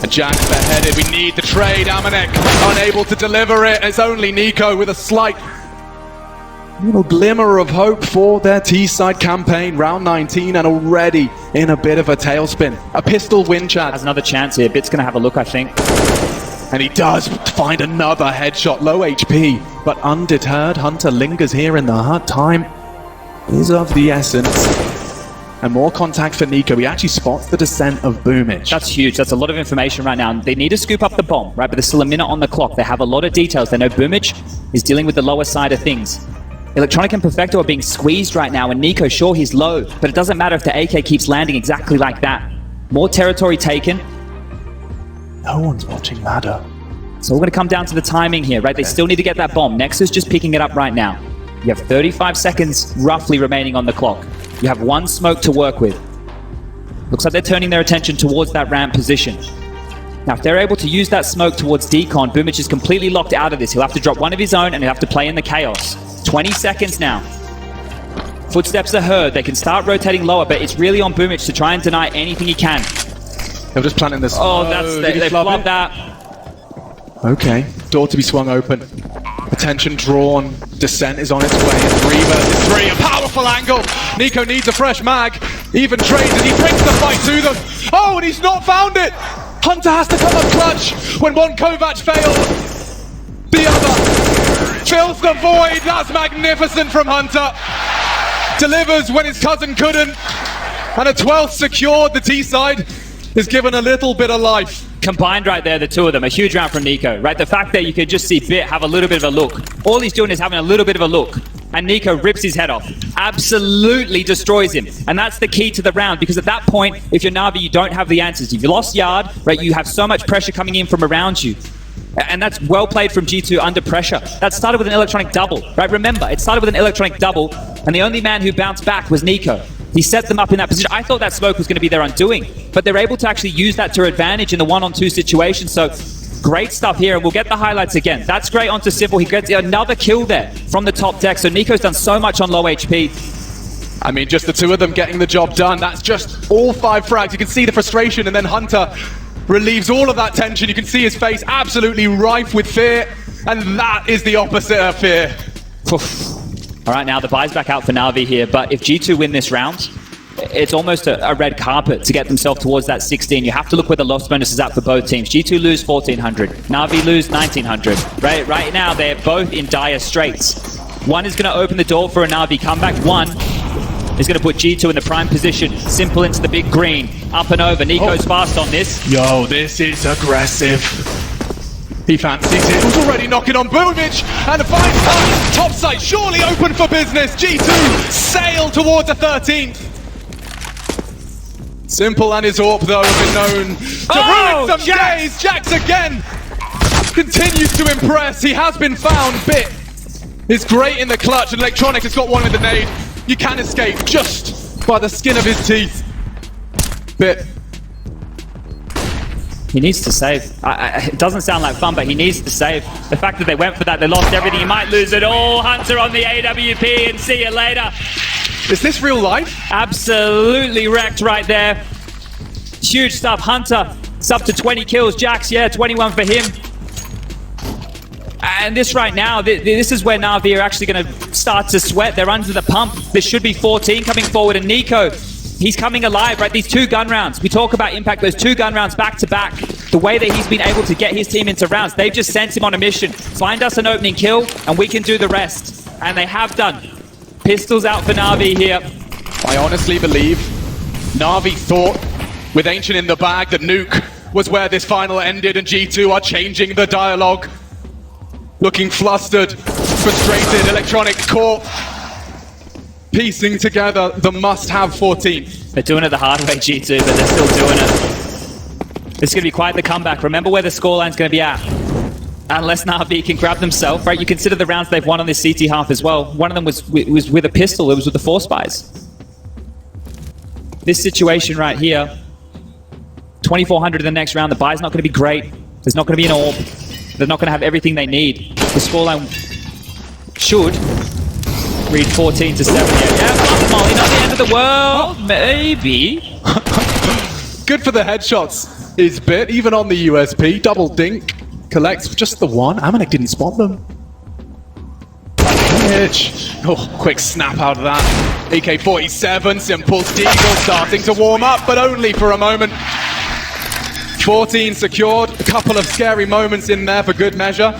And Jack's beheaded. We need the trade. Amanek unable to deliver it. It's only Nico with a slight little glimmer of hope for their T-side campaign. Round 19 and already in a bit of a tailspin. A pistol win, Chad. Has another chance here. Bit's going to have a look, I think. And he does find another headshot. Low HP, but undeterred. Hunter lingers here in the hut. Time is of the essence. And more contact for Nico. He actually spots the descent of Boomich. That's huge. That's a lot of information right now. They need to scoop up the bomb, right? But there's still a minute on the clock. They have a lot of details. They know Boomich is dealing with the lower side of things. Electronic and Perfecto are being squeezed right now, and Nico, sure, he's low, but it doesn't matter if the AK keeps landing exactly like that. More territory taken. No one's watching ladder. So we're going to come down to the timing here, right? They still need to get that bomb. Nexus just picking it up right now. You have 35 seconds roughly remaining on the clock. You have 1 smoke to work with. Looks like they're turning their attention towards that ramp position. Now, if they're able to use that smoke towards Decon, Boomich is completely locked out of this. He'll have to drop one of his own and he'll have to play in the chaos. 20 seconds now. Footsteps are heard. They can start rotating lower, but it's really on Boomich to try and deny anything he can. They're just planting this. Oh, they flubbed that. Okay, door to be swung open. Attention drawn. Descent is on its way. 3 versus 3. A powerful angle. Nico needs a fresh mag. Even trades and he brings the fight to them. Oh, and he's not found it. Hunter has to come up clutch when one Kovac fails. The other fills the void. That's magnificent from Hunter. Delivers when his cousin couldn't. And a 12th secured. The T side is given a little bit of life. Combined right there, the two of them. A huge round from Nico, right? The fact that you could just see Bit have a little bit of a look. All he's doing is having a little bit of a look. And Nico rips his head off. Absolutely destroys him. And that's the key to the round, because at that point, if you're Navi, you don't have the answers. If you lost Yard, right, you have so much pressure coming in from around you. And that's well played from G2 under pressure. That started with an electronic double, right? Remember, it started with an electronic double, and the only man who bounced back was Nico. He set them up in that position. I thought that smoke was going to be their undoing, but they're able to actually use that to their advantage in the 1-on-2 situation. So great stuff here, and we'll get the highlights again. That's great onto Simple. He gets another kill there from the top deck. So Nico's done so much on low HP. I mean, just the two of them getting the job done. That's just all 5 frags. You can see the frustration, and then Hunter relieves all of that tension. You can see his face absolutely rife with fear, and that is the opposite of fear. All right, now the buy's back out for Navi here, but if G2 win this round, it's almost a red carpet to get themselves towards that 16. You have to look where the loss bonus is at for both teams. G2 lose 1,400, Navi lose 1,900. Right now, they're both in dire straits. One is going to open the door for a Navi comeback. One is going to put G2 in the prime position. Simple into the big green. Up and over. Nico's fast on this. Yo, this is aggressive. He fancies it. Was already knocking on Boomich, and a 5-star top side surely open for business. G2 sail towards the 13th. Simple and his AWP, though, have been known to ruin some days. Jax again continues to impress. He has been found. Bit is great in the clutch, and Electronic has got one with the nade. You can escape just by the skin of his teeth. Bit. He needs to save. It doesn't sound like fun, but he needs to save. The fact that they went for that, they lost everything. He might lose it all. Hunter on the AWP, and see you later. Is this real life? Absolutely wrecked right there. Huge stuff. Hunter, it's up to 20 kills. Jax, yeah, 21 for him. And this right now, this is where Navi are actually going to start to sweat. They're under the pump. There should be 14 coming forward, and Nico, he's coming alive, right? These 2 gun rounds. We talk about impact, those 2 gun rounds back to back. The way that he's been able to get his team into rounds, they've just sent him on a mission. Find us an opening kill, and we can do the rest. And they have done. Pistols out for Navi here. I honestly believe Navi thought, with Ancient in the bag, that Nuke was where this final ended, and G2 are changing the dialogue. Looking flustered, frustrated, Electronic caught, piecing together the must-have 14. They're doing it the hard way, G2, but they're still doing it. This is going to be quite the comeback. Remember where the scoreline's going to be at. Unless Navi can grab themselves, right? You consider the rounds they've won on this CT half as well. One of them was with a pistol, it was with the 4 spies. This situation right here, 2,400 in the next round, the buy's not going to be great. There's not going to be an AWP. They're not going to have everything they need. The scoreline should read 14-7 here. Yeah, plus Molly, not the end of the world. Maybe. Good for the headshots is Bit, even on the USP. Double dink, collects just the one. Amanek didn't spot them. Pitch. Oh, quick snap out of that. AK-47, Simple Deagle starting to warm up, but only for a moment. 14 secured, a couple of scary moments in there for good measure.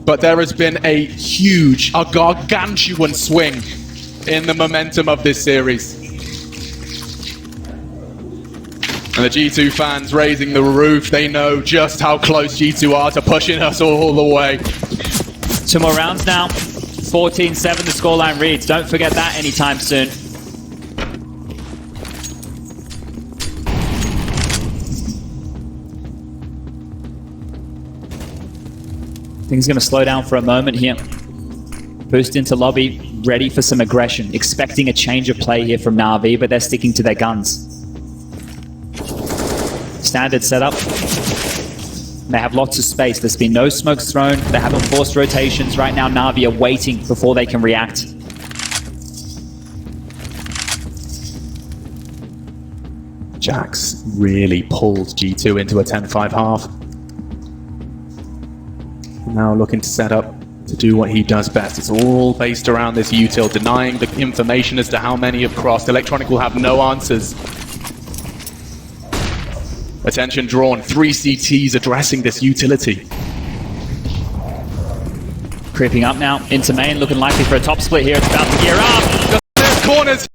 But there has been a huge, a gargantuan swing in the momentum of this series. And the G2 fans raising the roof, they know just how close G2 are to pushing us all the way. 2 more rounds now. 14-7 the scoreline reads. Don't forget that anytime soon. Things going to slow down for a moment here. Boost into lobby, ready for some aggression. Expecting a change of play here from Navi, but they're sticking to their guns. Standard setup. They have lots of space. There's been no smokes thrown. They haven't forced rotations. Right now, Navi are waiting before they can react. Jax really pulled G2 into a 10-5 half. Now looking to set up to do what he does best. It's all based around this util, denying the information as to how many have crossed. Electronic will have no answers. Attention drawn, 3 CTs addressing this utility. Creeping up now into main, looking likely for a top split here. It's about to gear up. The corners.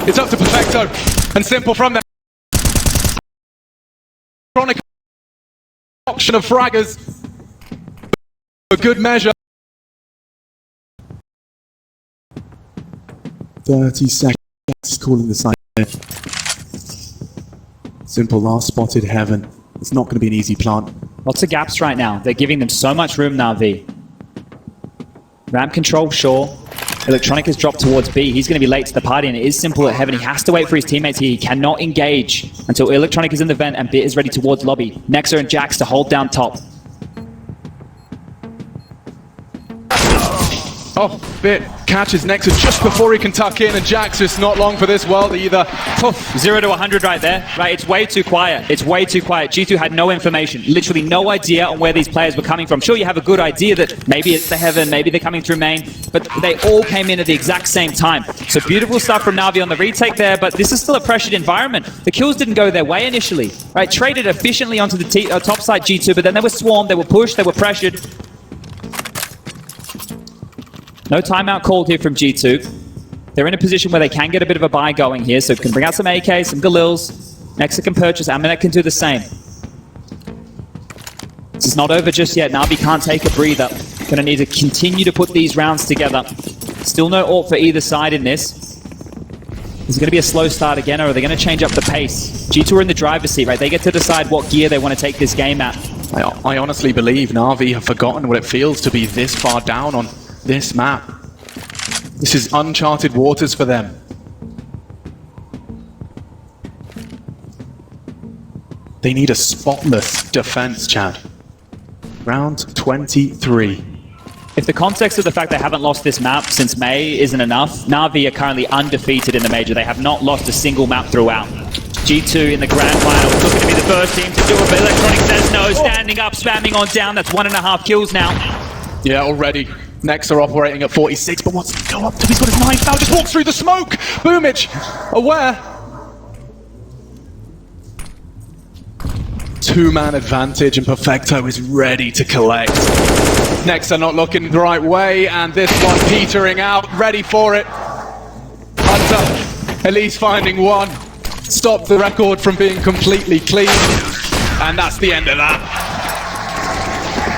It's up to Perfecto and Simple from them. Electronic auction of fraggers for good measure. 30 seconds calling the side. Simple last spotted heaven. It's not going to be an easy plant. Lots of gaps right now. They're giving them so much room, Navi. Ramp control, sure. Electronic has dropped towards B. He's going to be late to the party, and it is simple at Heaven. He has to wait for his teammates here. He cannot engage until Electronic is in the vent and Bit is ready towards lobby. Nexa and Jax to hold down top. Oh, Bit catches Nexa just before he can tuck in, and Jax is not long for this world either. Oof. 0 to 100 right there. Right, it's way too quiet. It's way too quiet. G2 had no information, literally no idea on where these players were coming from. Sure, you have a good idea that maybe it's the Heaven, maybe they're coming through main, but they all came in at the exact same time. So beautiful stuff from Navi on the retake there, but this is still a pressured environment. The kills didn't go their way initially. Right, traded efficiently onto the top side G2, but then they were swarmed, they were pushed, they were pressured. No timeout called here from G2. They're in a position where they can get a bit of a buy going here, so can bring out some AK, some Galils. Nexa can purchase, Amanek can do the same. This is not over just yet. Navi can't take a breather. Gonna need to continue to put these rounds together. Still no ult for either side in this. Is it gonna be a slow start again, or are they gonna change up the pace? G2 are in the driver's seat, right? They get to decide what gear they want to take this game at. I honestly believe Navi have forgotten what it feels to be this far down on this map. This is uncharted waters for them. They need a spotless defense, Chad. Round 23. If the context of the fact they haven't lost this map since May isn't enough, Navi are currently undefeated in the major. They have not lost a single map throughout. G2 in the grand final is looking to be the first team to do it, but Electronic says no, standing up, spamming on down. That's 1.5 kills now. Yeah, already. Nexa operating at 46, but what's he go up to? He's got his knife now, just walks through the smoke! Boomich, aware. Two-man advantage, and Perfecto is ready to collect. Nexa not looking the right way, and this one petering out, ready for it. Hunter, at least finding one. Stopped the record from being completely clean, and that's the end of that.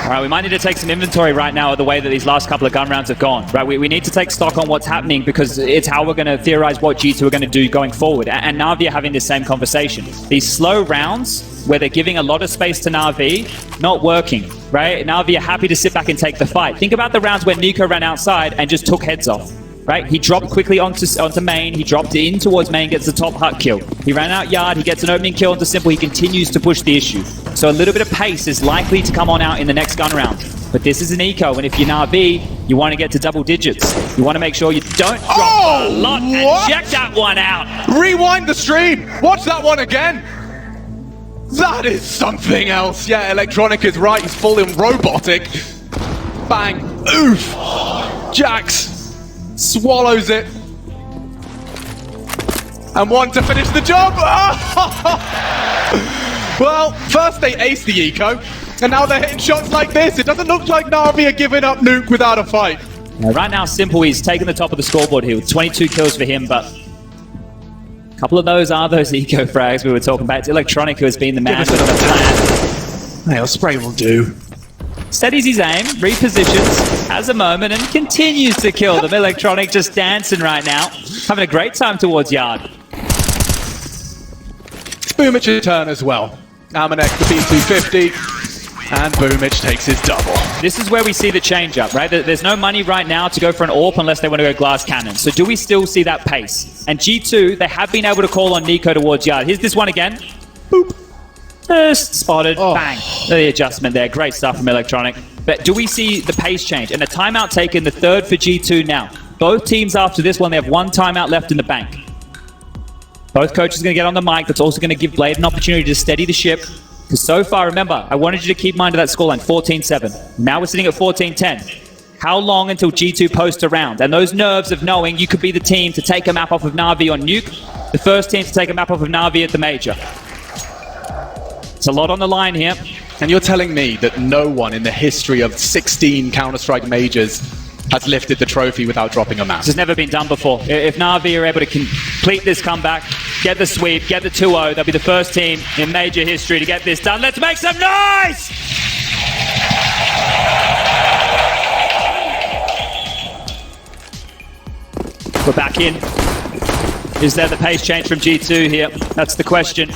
All right, we might need to take some inventory right now of the way that these last couple of gun rounds have gone. Right, we need to take stock on what's happening because it's how we're going to theorize what G2 are going to do going forward. And Navi are having the same conversation. These slow rounds where they're giving a lot of space to Navi, not working, right? Navi are happy to sit back and take the fight. Think about the rounds where Nico ran outside and just took heads off. Right, he dropped quickly onto main, he dropped in towards main, gets the top hut kill. He ran out yard, he gets an opening kill onto simple, he continues to push the issue. So a little bit of pace is likely to come on out in the next gun round. But this is an eco, and if you're Navi, you want to get to double digits. You want to make sure you don't drop a lot and check that one out. Rewind the stream, watch that one again. That is something else. Yeah, Electronic is right, he's full in robotic. Bang, oof, Jax. Swallows it. And one to finish the job. Well, first they aced the eco, and now they're hitting shots like this. It doesn't look like Navi are giving up Nuke without a fight. Right now, Simple, he's taking the top of the scoreboard here with 22 kills for him, but a couple of those are those eco frags we were talking about. It's Electronic who has been the man with the plan. Hey, a spray will do. Steadies his aim, repositions, has a moment, and continues to kill them. Electronic just dancing right now. Having a great time towards yard. Boomich's turn as well. Amanek the pt2of2, and Boomich takes his double. This is where we see the change up, right? There's no money right now to go for an AWP unless they want to go glass cannon. So do we still see that pace? And G2, they have been able to call on Nico towards yard. Here's this one again. Boop. Just spotted, bang. The adjustment there, great stuff from Electronic. But do we see the pace change? And a timeout taken, the third for G2 now. Both teams after this one, they have one timeout left in the bank. Both coaches are going to get on the mic. That's also going to give Blade an opportunity to steady the ship. Because so far, remember, I wanted you to keep mind of that scoreline, 14-7. Now we're sitting at 14-10. How long until G2 post a round? And those nerves of knowing you could be the team to take a map off of Navi on Nuke, the first team to take a map off of Navi at the major. It's a lot on the line here. And you're telling me that no one in the history of 16 Counter-Strike majors has lifted the trophy without dropping a map? This has never been done before. If Navi are able to complete this comeback, get the sweep, get the 2-0, they'll be the first team in major history to get this done. Let's make some noise! We're back in. Is there the pace change from G2 here? That's the question.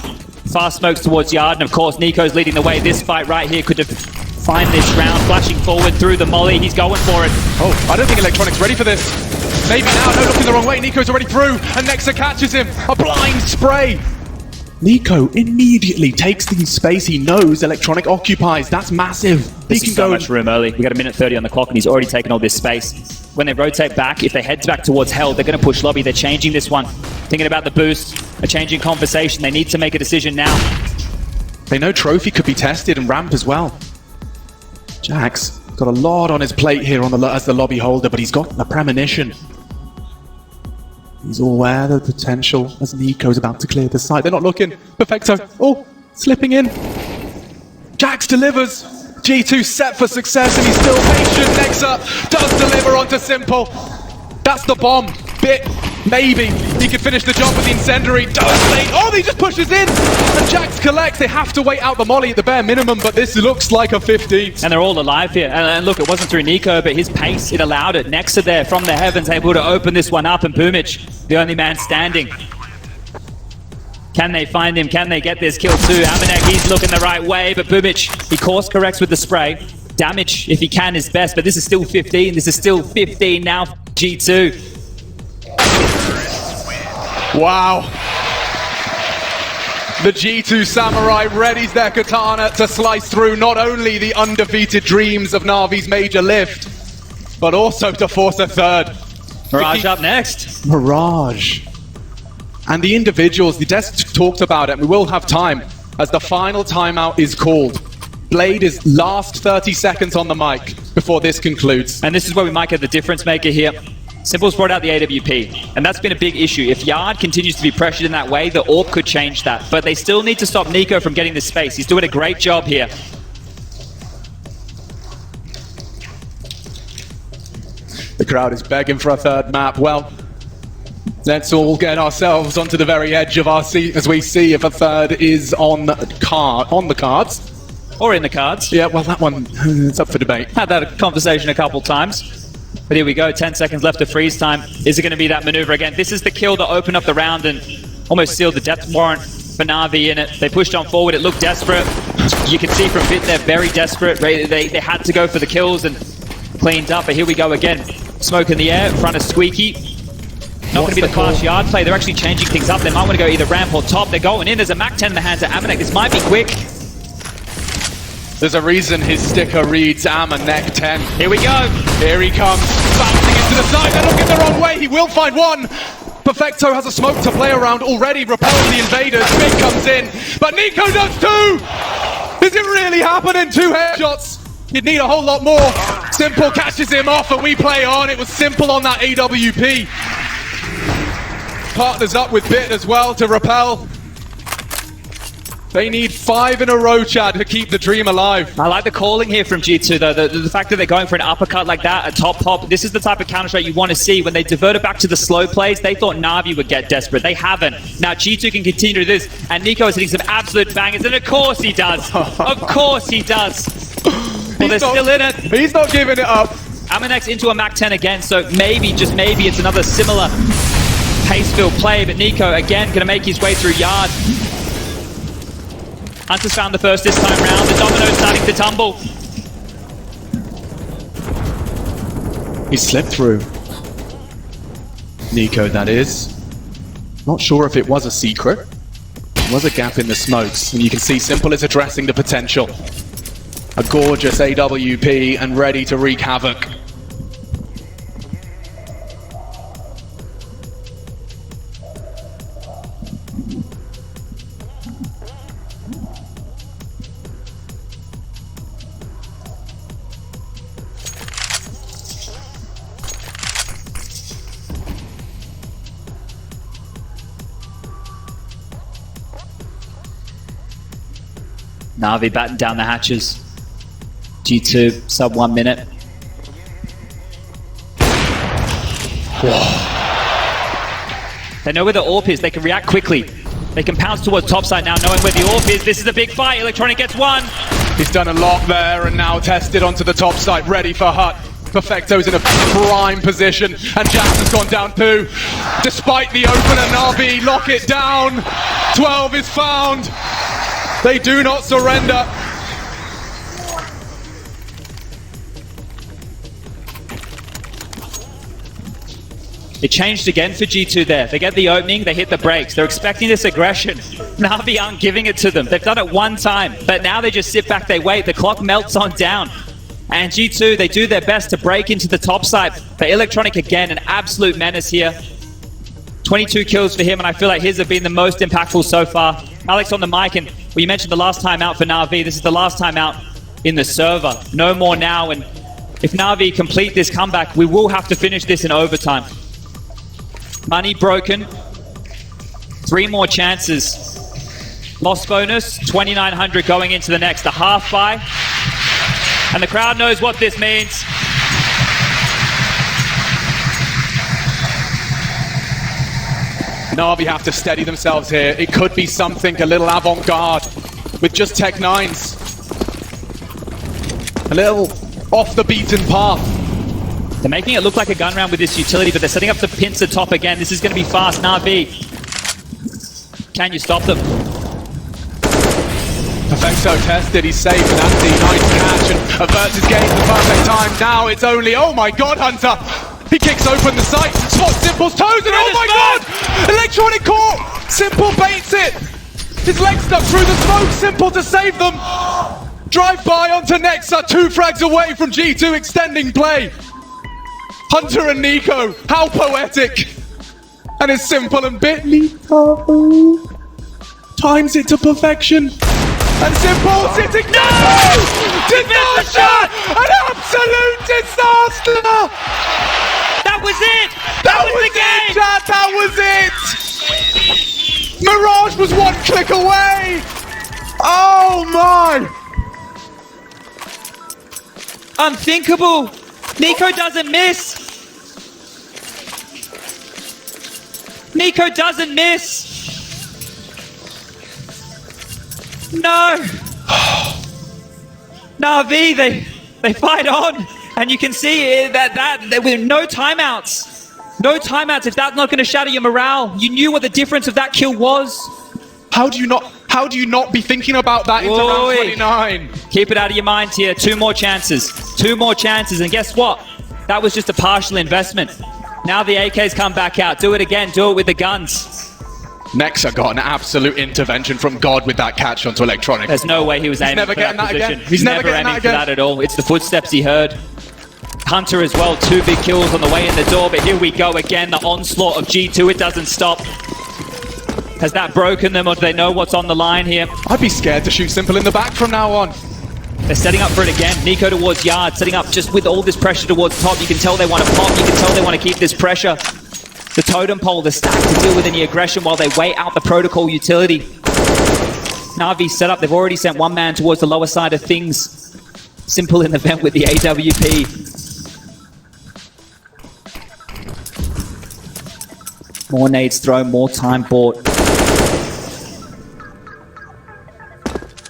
Fast smokes towards yard, and of course Nico's leading the way. This fight right here could find this round. Flashing forward through the molly. He's going for it. Oh, I don't think Electronic's ready for this. Maybe now, no, looking the wrong way. Nico's already through, and Nexa catches him. A blind spray. Nico immediately takes the space he knows Electronic occupies. That's massive. He This can is so go. much room early. We got a minute 30 on the clock, and he's already taken all this space. When they rotate back, if they head back towards Hell, they're going to push lobby. They're changing this one. Thinking about the boost, a changing conversation. They need to make a decision now. They know Trophy could be tested and Ramp as well. Jax got a lot on his plate here on as the lobby holder, but he's got a premonition. He's aware of the potential as Nico's about to clear the site. They're not looking. Perfecto. Oh, slipping in. Jax delivers. G2 set for success, and he's still patient. Nexa does deliver onto Simple. That's the bomb. Bit. Maybe he could finish the job with the incendiary. Does late. Oh, he just pushes in. And Jax collects. They have to wait out the molly at the bare minimum, but this looks like a 15. And they're all alive here. And look, it wasn't through Nico, but his pace, it allowed it. Nexa there from the heavens, able to open this one up, and Boomich, the only man standing. Can they find him? Can they get this kill too? Amanek, he's looking the right way, but Boomich, he course corrects with the spray. Damage, if he can, is best, but this is still 15. This is still 15 now for G2. Wow. The G2 Samurai readies their katana to slice through not only the undefeated dreams of Navi's major lift, but also to force a third. Mirage up next. Mirage. And the individuals, the desk talked about it, and we will have time as the final timeout is called. Blade is last 30 seconds on the mic before this concludes. And this is where we might get the difference maker here. Simple's brought out the AWP, and that's been a big issue. If Yard continues to be pressured in that way, the AWP could change that. But they still need to stop Nico from getting the space. He's doing a great job here. The crowd is begging for a third map. Well, let's all get ourselves onto the very edge of our seat as we see if a third is on the cards. Or in the cards. Yeah, well, that one, it's up for debate. Had that conversation a couple times. But here we go, 10 seconds left of freeze time. Is it going to be that maneuver again? This is the kill to open up the round and almost seal the depth warrant for Navi in it. They pushed on forward, it looked desperate. You can see from Bit they're very desperate. They had to go for the kills and cleaned up, but here we go again. Smoke in the air in front of Squeaky. Not going to be the fast Yard play. They're actually changing things up. They might want to go either ramp or top. They're going in. There's a Mac 10 in the hands of Amanek. This might be quick. There's a reason his sticker reads Amanek 10. Here we go. Here he comes, bouncing into the side. They're looking the wrong way. He will find one. Perfecto has a smoke to play around already, repels the invaders. Big comes in, but Nico does too. Is it really happening? 2 headshots. You'd need a whole lot more. Simple catches him off, and we play on. It was Simple on that AWP. Partners up with Bit as well to repel. They need 5 in a row, Chad, to keep the dream alive. I like the calling here from G2, though. The fact that they're going for an uppercut like that, a top pop, this is the type of counter-strike you want to see. When they diverted back to the slow plays, they thought Navi would get desperate. They haven't. Now G2 can continue to do this, and Nico is hitting some absolute bangers, and of course he does. Of course he does. Well, they're still in it. He's not giving it up. Amanek's into a Mac 10 again, so maybe, just maybe, it's another similar pace-filled play, but Nico, again, going to make his way through Yard. Hunter's found the first this time round. The domino's starting to tumble. He slipped through. Nico, that is. Not sure if it was a secret. There was a gap in the smokes, and you can see Simple is addressing the potential. A gorgeous AWP and ready to wreak havoc. Navi batten down the hatches. G2, sub 1 minute. They know where the AWP is. They can react quickly. They can pounce towards topside now, knowing where the AWP is. This is a big fight. Electronic gets one. He's done a lot there and now tested onto the top side, ready for Hut. Perfecto's in a prime position, and Jax has gone down too. Despite the opener, Navi lock it down. 12 is found. They do not surrender. It changed again for G2 there. They get the opening, they hit the brakes. They're expecting this aggression. Navi aren't giving it to them. They've done it one time, but now they just sit back, they wait. The clock melts on down. And G2, they do their best to break into the top side. But Electronic, again, an absolute menace here. 22 kills for him, and I feel like his have been the most impactful so far. Alex on the mic, and well, you mentioned the last time out for Navi. This is the last time out in the server. No more now, and if Navi complete this comeback, we will have to finish this in overtime. Money broken. 3 more chances. Loss bonus, 2,900 going into the next. A half buy. And the crowd knows what this means. Navi have to steady themselves here. It could be something a little avant-garde with just Tech 9s. A little off the beaten path. They're making it look like a gun round with this utility, but they're setting up the pincer top again. This is going to be fast. Navi, can you stop them? Perfecto tested, he's safe, and that's the nice catch and averts his game at the perfect time. Now it's only, oh my god, Hunter! He kicks open the sights, spots Simple's toes, and oh my god! Electronic caught! Simple baits it! His leg stuck through the smoke, Simple to save them! Drive by onto Nexa, 2 frags away from G2 extending play! Hunter and Nico, how poetic! And it's Simple and bit Nico times it to perfection. And Simple sitting down! Disaster! An absolute disaster! That was it! That was the game! That was it! Mirage was 1 click away! Oh my! Unthinkable! Nico doesn't miss! Nico doesn't miss! No! Navi, they fight on! And you can see that with no timeouts. No timeouts. If that's not going to shatter your morale, you knew what the difference of that kill was. How do you not be thinking about that into round 29? Keep it out of your mind here. 2 more chances. 2 more chances. And guess what? That was just a partial investment. Now the AKs come back out. Do it again. Do it with the guns. Nexa got an absolute intervention from God with that catch onto Electronic. There's no way he was aiming for that position. Again. He's never aiming for that at all. It's the footsteps he heard. Hunter as well, 2 big kills on the way in the door, but here we go again, the onslaught of G2, it doesn't stop. Has that broken them, or do they know what's on the line here? I'd be scared to shoot Simple in the back from now on. They're setting up for it again. Nico towards Yard, setting up just with all this pressure towards top. You can tell they want to pop, you can tell they want to keep this pressure. The totem pole, the stack to deal with any aggression while they wait out the protocol utility. Navi set up, they've already sent 1 man towards the lower side of things. Simple in the vent with the AWP. More nades thrown, more time bought.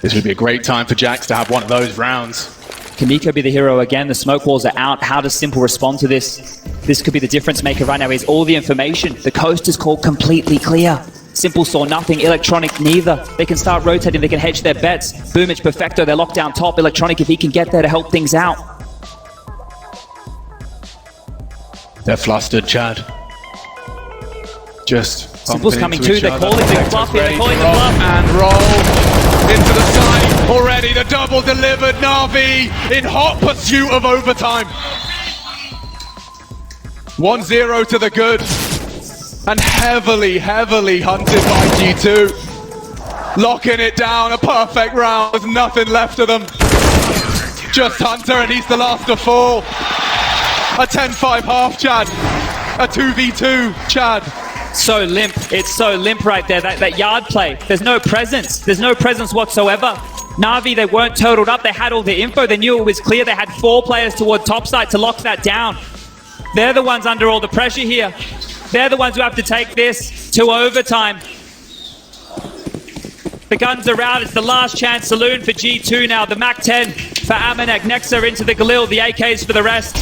This would be a great time for Jax to have one of those rounds. Can Nico be the hero again? The smoke walls are out. How does Simple respond to this? This could be the difference maker right now. Is all the information. The coast is called completely clear. Simple saw nothing. Electronic neither. They can start rotating. They can hedge their bets. Boomich, Perfecto, they're locked down top. Electronic, if he can get there to help things out. They're flustered, Chad. Just Simple's coming too. They're calling the bluff here. They're calling the bluff. And roll into the side. Already the double delivered. Navi in hot pursuit of overtime. 1-0 to the good. And heavily hunted by G2. Locking it down. A perfect round. There's nothing left of them. Just Hunter, and he's the last to fall. A 10-5 half, Chad. A 2v2, Chad. So limp. It's so limp right there. That yard play. There's no presence. There's no presence whatsoever. Navi, they weren't totaled up. They had all the info. They knew it was clear. They had 4 players toward topside to lock that down. They're the ones under all the pressure here. They're the ones who have to take this to overtime. The guns are out. It's the last chance saloon for G2 now. The MAC-10 for Amanek. Nexa into the Galil. The AKs for the rest.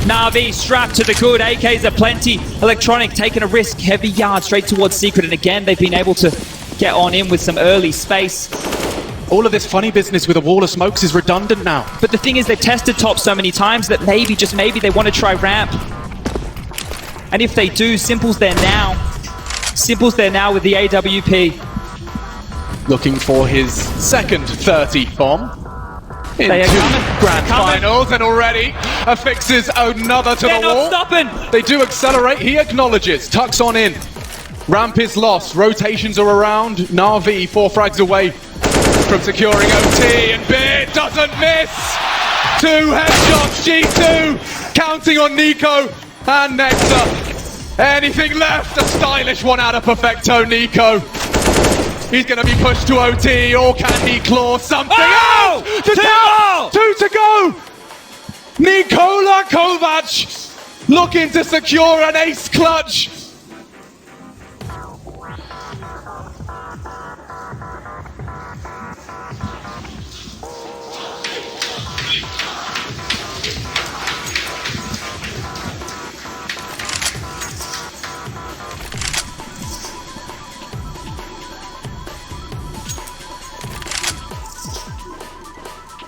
Navi strapped to the good. AKs are plenty. Electronic taking a risk. Heavy yard straight towards Secret. And again, they've been able to get on in with some early space. All of this funny business with a wall of smokes is redundant now. But the thing is, they've tested top so many times that maybe, just maybe, they want to try ramp. And if they do, Simple's there now. Simple's there now with the AWP. Looking for his second 30 bomb. They are Into coming. grand Coming. finals, and already affixes another to They're the wall. not stopping. They do accelerate. He acknowledges. Tucks on in. Ramp is lost. Rotations are around. Navi 4 frags away from securing OT, and Beard doesn't miss. 2 headshots. G2 counting on Nico and Nectar. Anything left? A stylish one out of Perfecto. Nico. He's going to be pushed to OT, or can he claw something out? To down! 2 to go! Nikola Kovac looking to secure an ace clutch.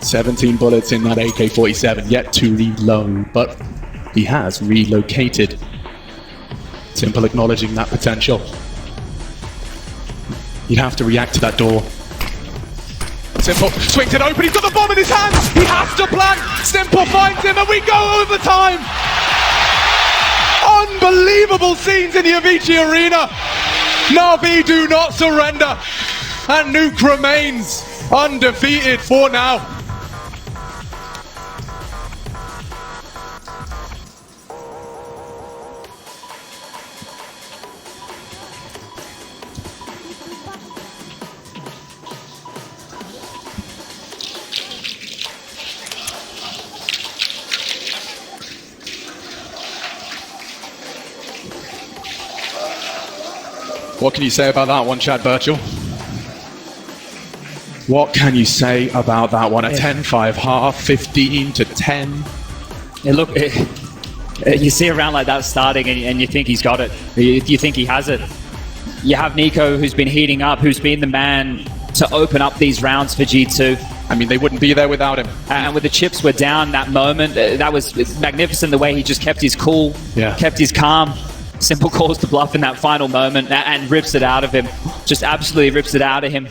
"17 bullets in that AK-47, yet to reload, but he has relocated." Simple acknowledging that potential. You'd have to react to that door. Simple swings it open, he's got the bomb in his hand! He has to plant! Simple finds him, and we go overtime! Unbelievable scenes in the Avicii Arena! Navi do not surrender, and Nuke remains undefeated for now. What can you say about that one, Chad Birchall? What can you say about that one? A 10-5 half, 15 to 10. Yeah, look, you see a round like that starting and you think he's got it. You think he has it. You have Nico, who's been heating up, who's been the man to open up these rounds for G2. I mean, they wouldn't be there without him. And with the chips were down that moment, that was magnificent, the way he just kept his cool, kept his calm. Simple calls to bluff in that final moment and rips it out of him. Just absolutely rips it out of him.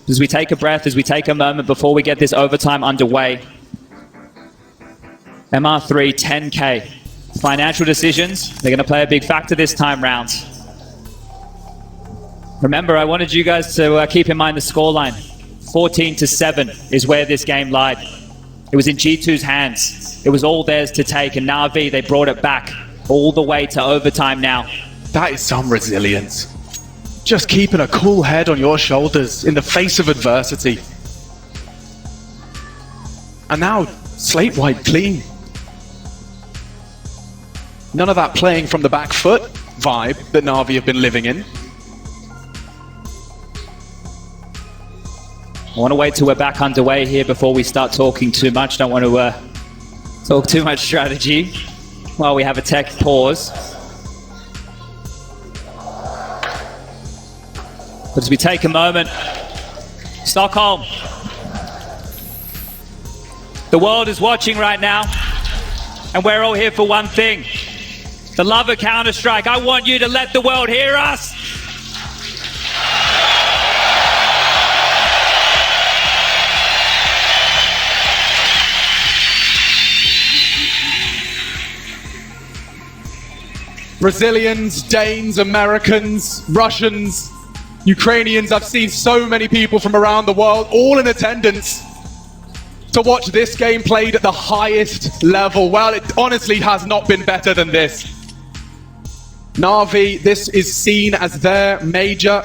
As we take a breath, as we take a moment before we get this overtime underway. MR3, 10K. Financial decisions, they're going to play a big factor this time round. Remember, I wanted you guys to keep in mind the scoreline. 14-7 is where this game lied. It was in G2's hands. It was all theirs to take, and Navi, they brought it back all the way to overtime now. That is some resilience. Just keeping a cool head on your shoulders in the face of adversity. And now, slate wiped clean. None of that playing from the back foot vibe that Navi have been living in. I want to wait till we're back underway here before we start talking too much. Don't want to talk too much strategy while we have a tech pause. But as we take a moment, Stockholm, the world is watching right now, and we're all here for one thing. The love of Counter-Strike. I want you to let the world hear us. Brazilians, Danes, Americans, Russians, Ukrainians. I've seen so many people from around the world, all in attendance, to watch this game played at the highest level. Well, it honestly has not been better than this. Navi, this is seen as their major.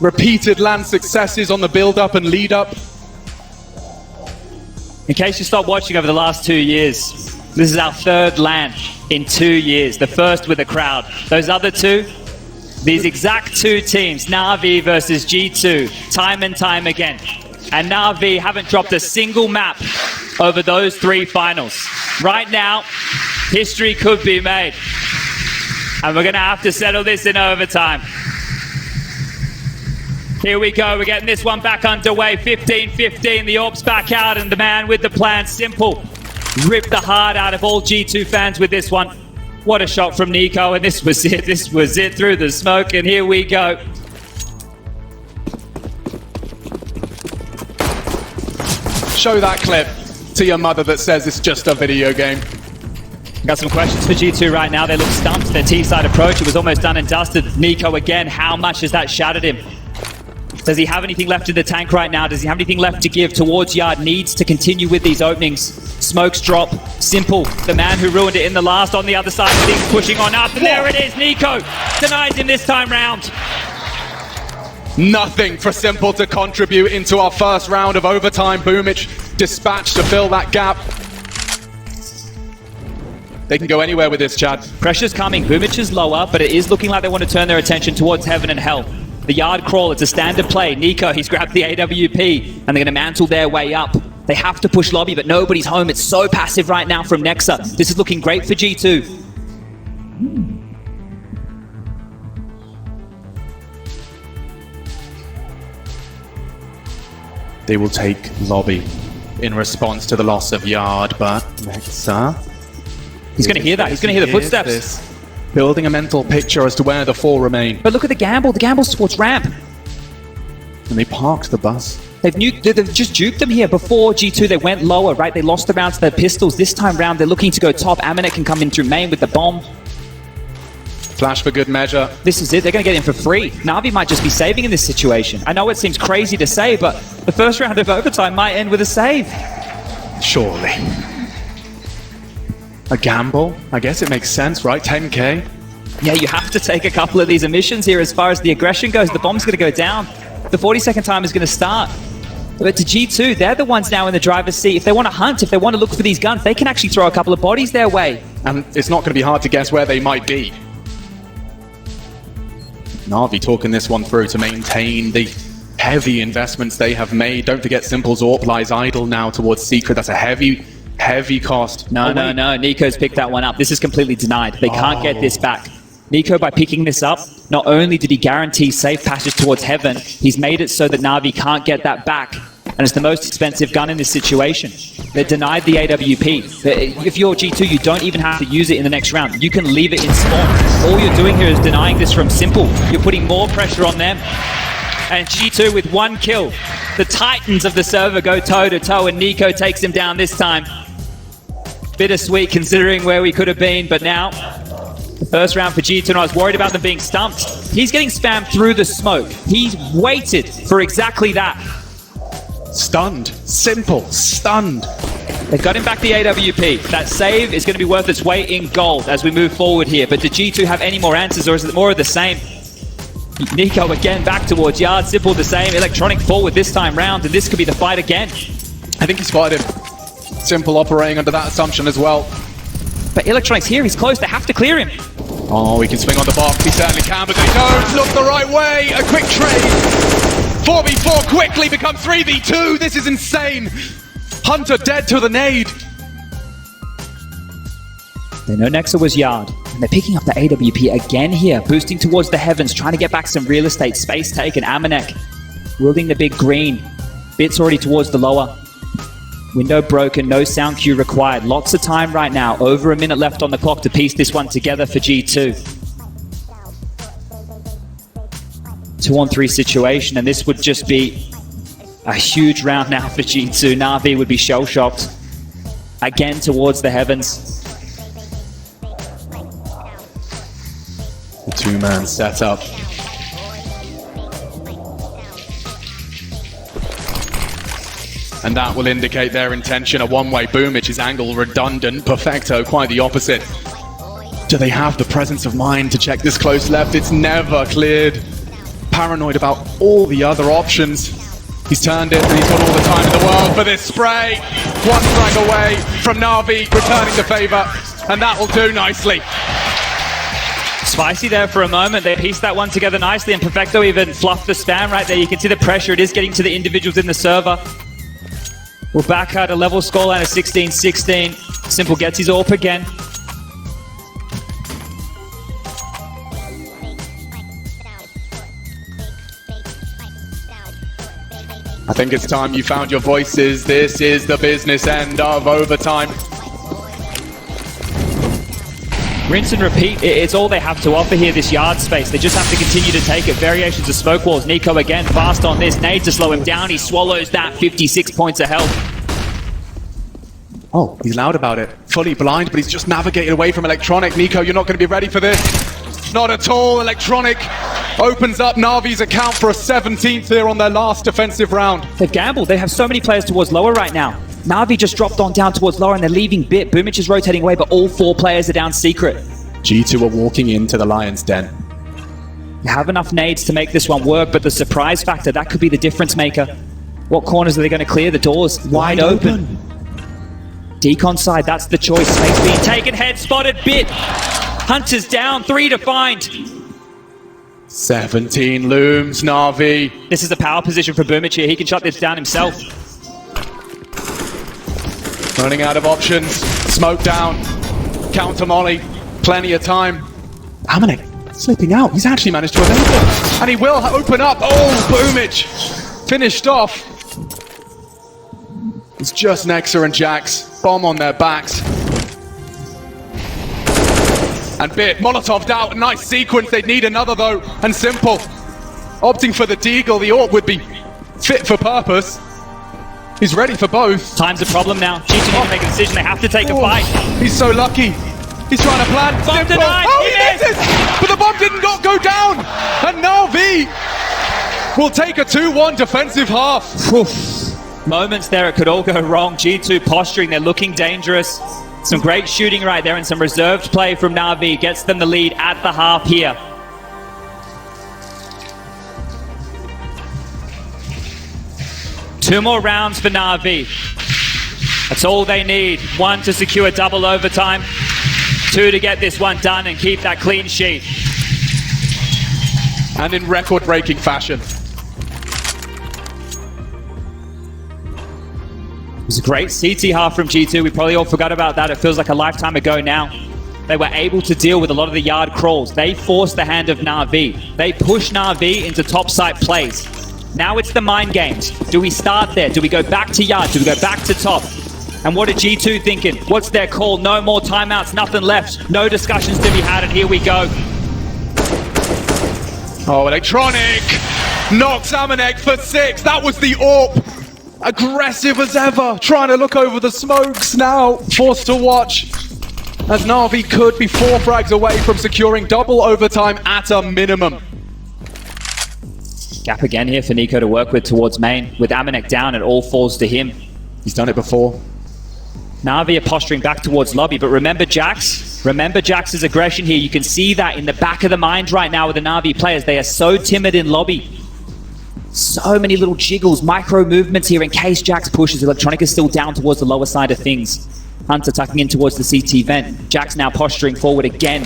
Repeated LAN successes on the build-up and lead-up. In case you stopped watching over the last 2 years, this is our third LAN in 2 years. The first with a crowd. Those other two, these exact two teams, Navi versus G2, time and time again. And Navi haven't dropped a single map over those three finals. Right now, history could be made. And we're going to have to settle this in overtime. Here we go, we're getting this one back underway. 15-15, the Orb's back out, and the man with the plan, Simple, ripped the heart out of all G2 fans with this one. What a shot from Nico, and this was it. This was it through the smoke, and here we go. Show that clip to your mother that says it's just a video game. Got some questions for G2 right now. They look stumped. Their T-side approach, it was almost done and dusted. Nico again, how much has that shattered him? Does he have anything left in the tank right now? Does he have anything left to give towards Yard? Needs to continue with these openings. Smokes drop. Simple. The man who ruined it in the last on the other side of things, pushing on up. And there it is. Nico denies him this time round. Nothing for Simple to contribute into our first round of overtime. Boomich dispatched to fill that gap. They can go anywhere with this, Chad. Pressure's coming. Boomich is lower, but it is looking like they want to turn their attention towards heaven and hell. The yard crawl, it's a standard play. Nico, he's grabbed the AWP, and they're going to mantle their way up. They have to push lobby, but nobody's home. It's so passive right now from Nexa. This is looking great for G2. They will take lobby in response to the loss of Yard, but Nexa... He's going to hear that. He's going to hear the footsteps. Building a mental picture as to where the four remain. But look at the gamble. The gamble's towards ramp. And they parked the bus. They've just juked them here. Before G2, they went lower, right? They lost the round to their pistols. This time round, they're looking to go top. Amanek can come in through main with the bomb. Flash for good measure. This is it. They're going to get in for free. Navi might just be saving in this situation. I know it seems crazy to say, but the first round of overtime might end with a save. Surely. A gamble? I guess it makes sense, right? 10k? Yeah, you have to take a couple of these emissions here as far as the aggression goes. The bomb's going to go down. The 40-second time is going to start. But to G2, they're the ones now in the driver's seat. If they want to hunt, if they want to look for these guns, they can actually throw a couple of bodies their way. And it's not going to be hard to guess where they might be. Navi talking this one through to maintain the heavy investments they have made. Don't forget Simple's AWP lies idle now towards Secret. That's a heavy cost. No. Nico's picked that one up. This is completely denied. They can't get this back. Nico, by picking this up, not only did he guarantee safe passage towards heaven, he's made it so that Navi can't get that back. And it's the most expensive gun in this situation. They're denied the AWP. If you're G2, you don't even have to use it in the next round. You can leave it in spawn. All you're doing here is denying this from Simple. You're putting more pressure on them. And G2 with one kill. The Titans of the server go toe-to-toe, and Nico takes him down this time. Bittersweet considering where we could have been, but now the first round for G2, and I was worried about them being stumped. He's getting spammed through the smoke. He's waited for exactly that. Stunned. Simple. Stunned. They've got him back the AWP. That save is going to be worth its weight in gold as we move forward here. But do G2 have any more answers, or is it more of the same? Nico again back towards Yard. Simple the same. Electronic forward this time round, and this could be the fight again. I think he spotted him. Simple operating under that assumption as well. But Electronic's here. He's close. They have to clear him. Oh, he can swing on the box. He certainly can, but they don't look the right way. A quick trade. 4v4 quickly becomes 3v2. This is insane. Hunter dead to the nade. They know Nexa was Yard. And they're picking up the AWP again here. Boosting towards the heavens. Trying to get back some real estate. Space taken. Amanek wielding the big green. Bits already towards the lower. Window broken, no sound cue required. Lots of time right now. Over a minute left on the clock to piece this one together for G2. 2-on-3 situation, and this would just be a huge round now for G2. Navi would be shell-shocked. Again towards the heavens. The two-man setup. And that will indicate their intention. A one-way Boomich is angle redundant. Perfecto, quite the opposite. Do they have the presence of mind to check this close left? It's never cleared. Paranoid about all the other options. He's turned it, and he's got all the time in the world for this spray. One strike away from Navi returning the favor, and that will do nicely. Spicy there for a moment. They pieced that one together nicely, and Perfecto even fluffed the spam right there. You can see the pressure. It is getting to the individuals in the server. We're back at a level scoreline of 16-16. Simple gets his AWP again. I think it's time you found your voices. This is the business end of overtime. Rinse and repeat, it's all they have to offer here, this yard space. They just have to continue to take it. Variations of smoke walls. Nico again, fast on this. Nade to slow him down. He swallows that 56 points of health. Oh, he's loud about it. Fully blind, but he's just navigated away from Electronic. Nico, you're not going to be ready for this. Not at all. Electronic opens up Navi's account for a 17th here on their last defensive round. They've gambled. They have so many players towards lower right now. Navi just dropped on down towards lower and they're leaving bit. Boomich is rotating away, but all 4 players are down secret. G2 are walking into the Lion's Den. You have enough nades to make this one work, but the surprise factor, that could be the difference maker. What corners are they going to clear? The doors wide open. Decon side, that's the choice. Space being taken, head spotted, bit. Hunter's down, 3 to find. 17 looms, Navi. This is a power position for Boomich here. He can shut this down himself. Running out of options. Smoke down. Counter molly. Plenty of time. Amanek slipping out. He's actually managed to evade it. And he will open up. Oh, Boomich. Finished off. It's just Nexa and Jax. Bomb on their backs. And Bit, Molotov'd out. Nice sequence. They'd need another though. And Simple opting for the Deagle. The AWP would be fit for purpose. He's ready for both. Time's a problem now. G2 need to make a decision. They have to take a fight. He's so lucky. He's trying to plan. Bomb Simple. denied. Oh, he misses! But the bomb didn't go down. And Navi will take a 2-1 defensive half. Oof. Moments there, it could all go wrong. G2 posturing, they're looking dangerous. Some great shooting right there and some reserved play from Navi gets them the lead at the half here. Two more rounds for Navi. That's all they need. 1 to secure double overtime. 2 to get this one done and keep that clean sheet. And in record-breaking fashion. It was a great CT half from G2. We probably all forgot about that. It feels like a lifetime ago now. They were able to deal with a lot of the yard crawls. They forced the hand of Navi. They pushed Navi into top site plays. Now it's the mind games. Do we start there? Do we go back to yard? Do we go back to top? And what are G2 thinking? What's their call? No more timeouts, nothing left. No discussions to be had, and here we go. Oh, Electronic knocks Amanek for 6. That was the AWP. Aggressive as ever. Trying to look over the smokes now. Forced to watch. As Navi could be 4 frags away from securing double overtime at a minimum. Gap again here for Nico to work with towards main. With Amanek down, it all falls to him. He's done it before. Navi are posturing back towards lobby, but remember Jax? Remember Jax's aggression here. You can see that in the back of the mind right now with the Navi players. They are so timid in lobby. So many little jiggles, micro movements here in case Jax pushes. Electronic is still down towards the lower side of things. Hunter tucking in towards the CT vent. Jax now posturing forward again.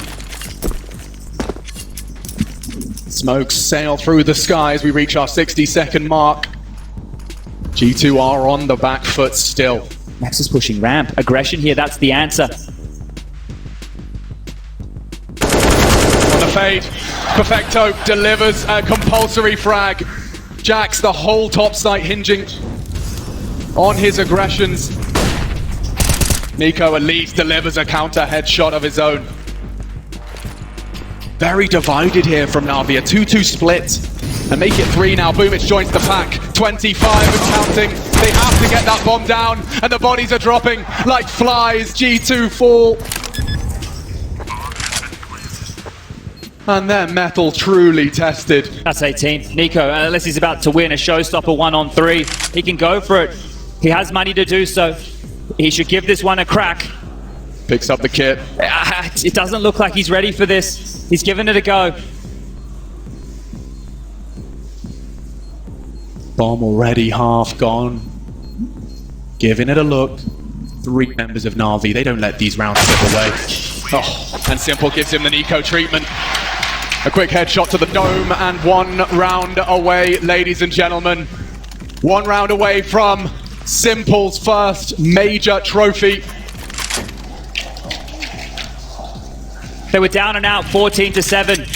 Smokes sail through the sky as we reach our 60-second mark. G2 are on the back foot still. Nexus pushing ramp. Aggression here, that's the answer. On the fade, Perfecto delivers a compulsory frag. Jax, the whole top site hinging on his aggressions. Nico at least delivers a counter headshot of his own. Very divided here from Navi, a 2-2 split. And make it 3 now. Boomich joins the pack. 25 and counting. They have to get that bomb down, and the bodies are dropping like flies. G2 fall. And their metal truly tested. That's 18. Nico, unless he's about to win a showstopper 1-on-3, he can go for it. He has money to do so. He should give this one a crack. Picks up the kit. It doesn't look like he's ready for this. He's given it a go. Bomb already half gone. Giving it a look. 3 members of Navi. They don't let these rounds slip away. Oh, and Simple gives him the Nico treatment. A quick headshot to the dome and 1 round away, ladies and gentlemen. 1 round away from Simple's first major trophy. They were down and out 14-7.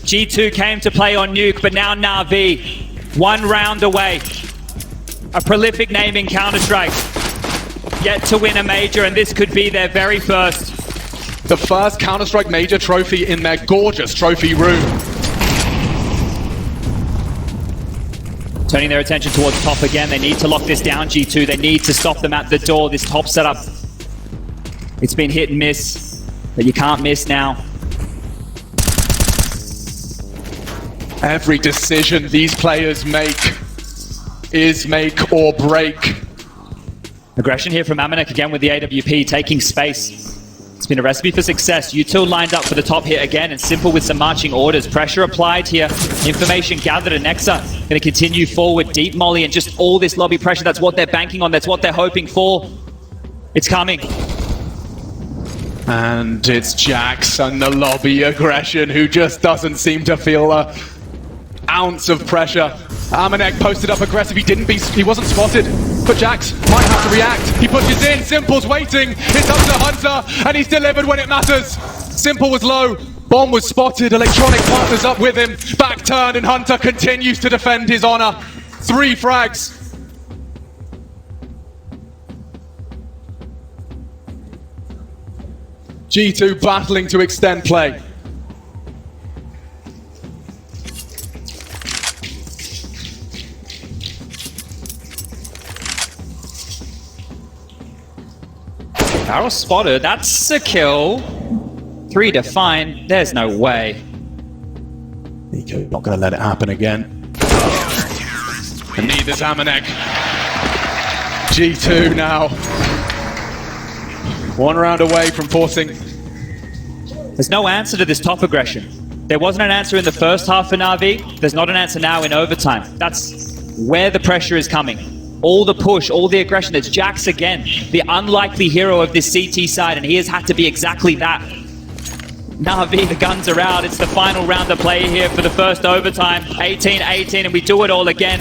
G2 came to play on Nuke, but now Navi 1 round away. A prolific name in Counter-Strike. Yet to win a major, and this could be their very first. the first Counter-Strike Major trophy in their gorgeous trophy room. Turning their attention towards top again. They need to lock this down, G2. They need to stop them at the door. This top setup, it's been hit and miss, but you can't miss now. Every decision these players make is make or break. Aggression here from Amanek again with the AWP, taking space. It's been a recipe for success. Util lined up for the top hit again, and Simple with some marching orders. Pressure applied here. Information gathered, and Nexa going to continue forward. Deep molly and just all this lobby pressure. That's what they're banking on. That's what they're hoping for. It's coming. And it's Jax and the lobby aggression who just doesn't seem to feel a ounce of pressure. Amanek posted up aggressive. He wasn't spotted, but Jax might have to react. He pushes in. Simple's waiting. It's up to Hunter, and he's delivered when it matters. Simple was low. Bomb was spotted. Electronic partners up with him. Back turned, and Hunter continues to defend his honor. 3 frags. G2 battling to extend play. Barrel spotted. That's a kill. 3 defined. There's no way. Nico not going to let it happen again. And neither's Amanek. G2 now. 1 round away from forcing. There's no answer to this top aggression. There wasn't an answer in the first half for Navi. There's not an answer now in overtime. That's where the pressure is coming. All the push, all the aggression. It's Jax again, the unlikely hero of this CT side, and he has had to be exactly that. Navi, the guns are out. It's the final round of play here for the first overtime. 18-18, and we do it all again.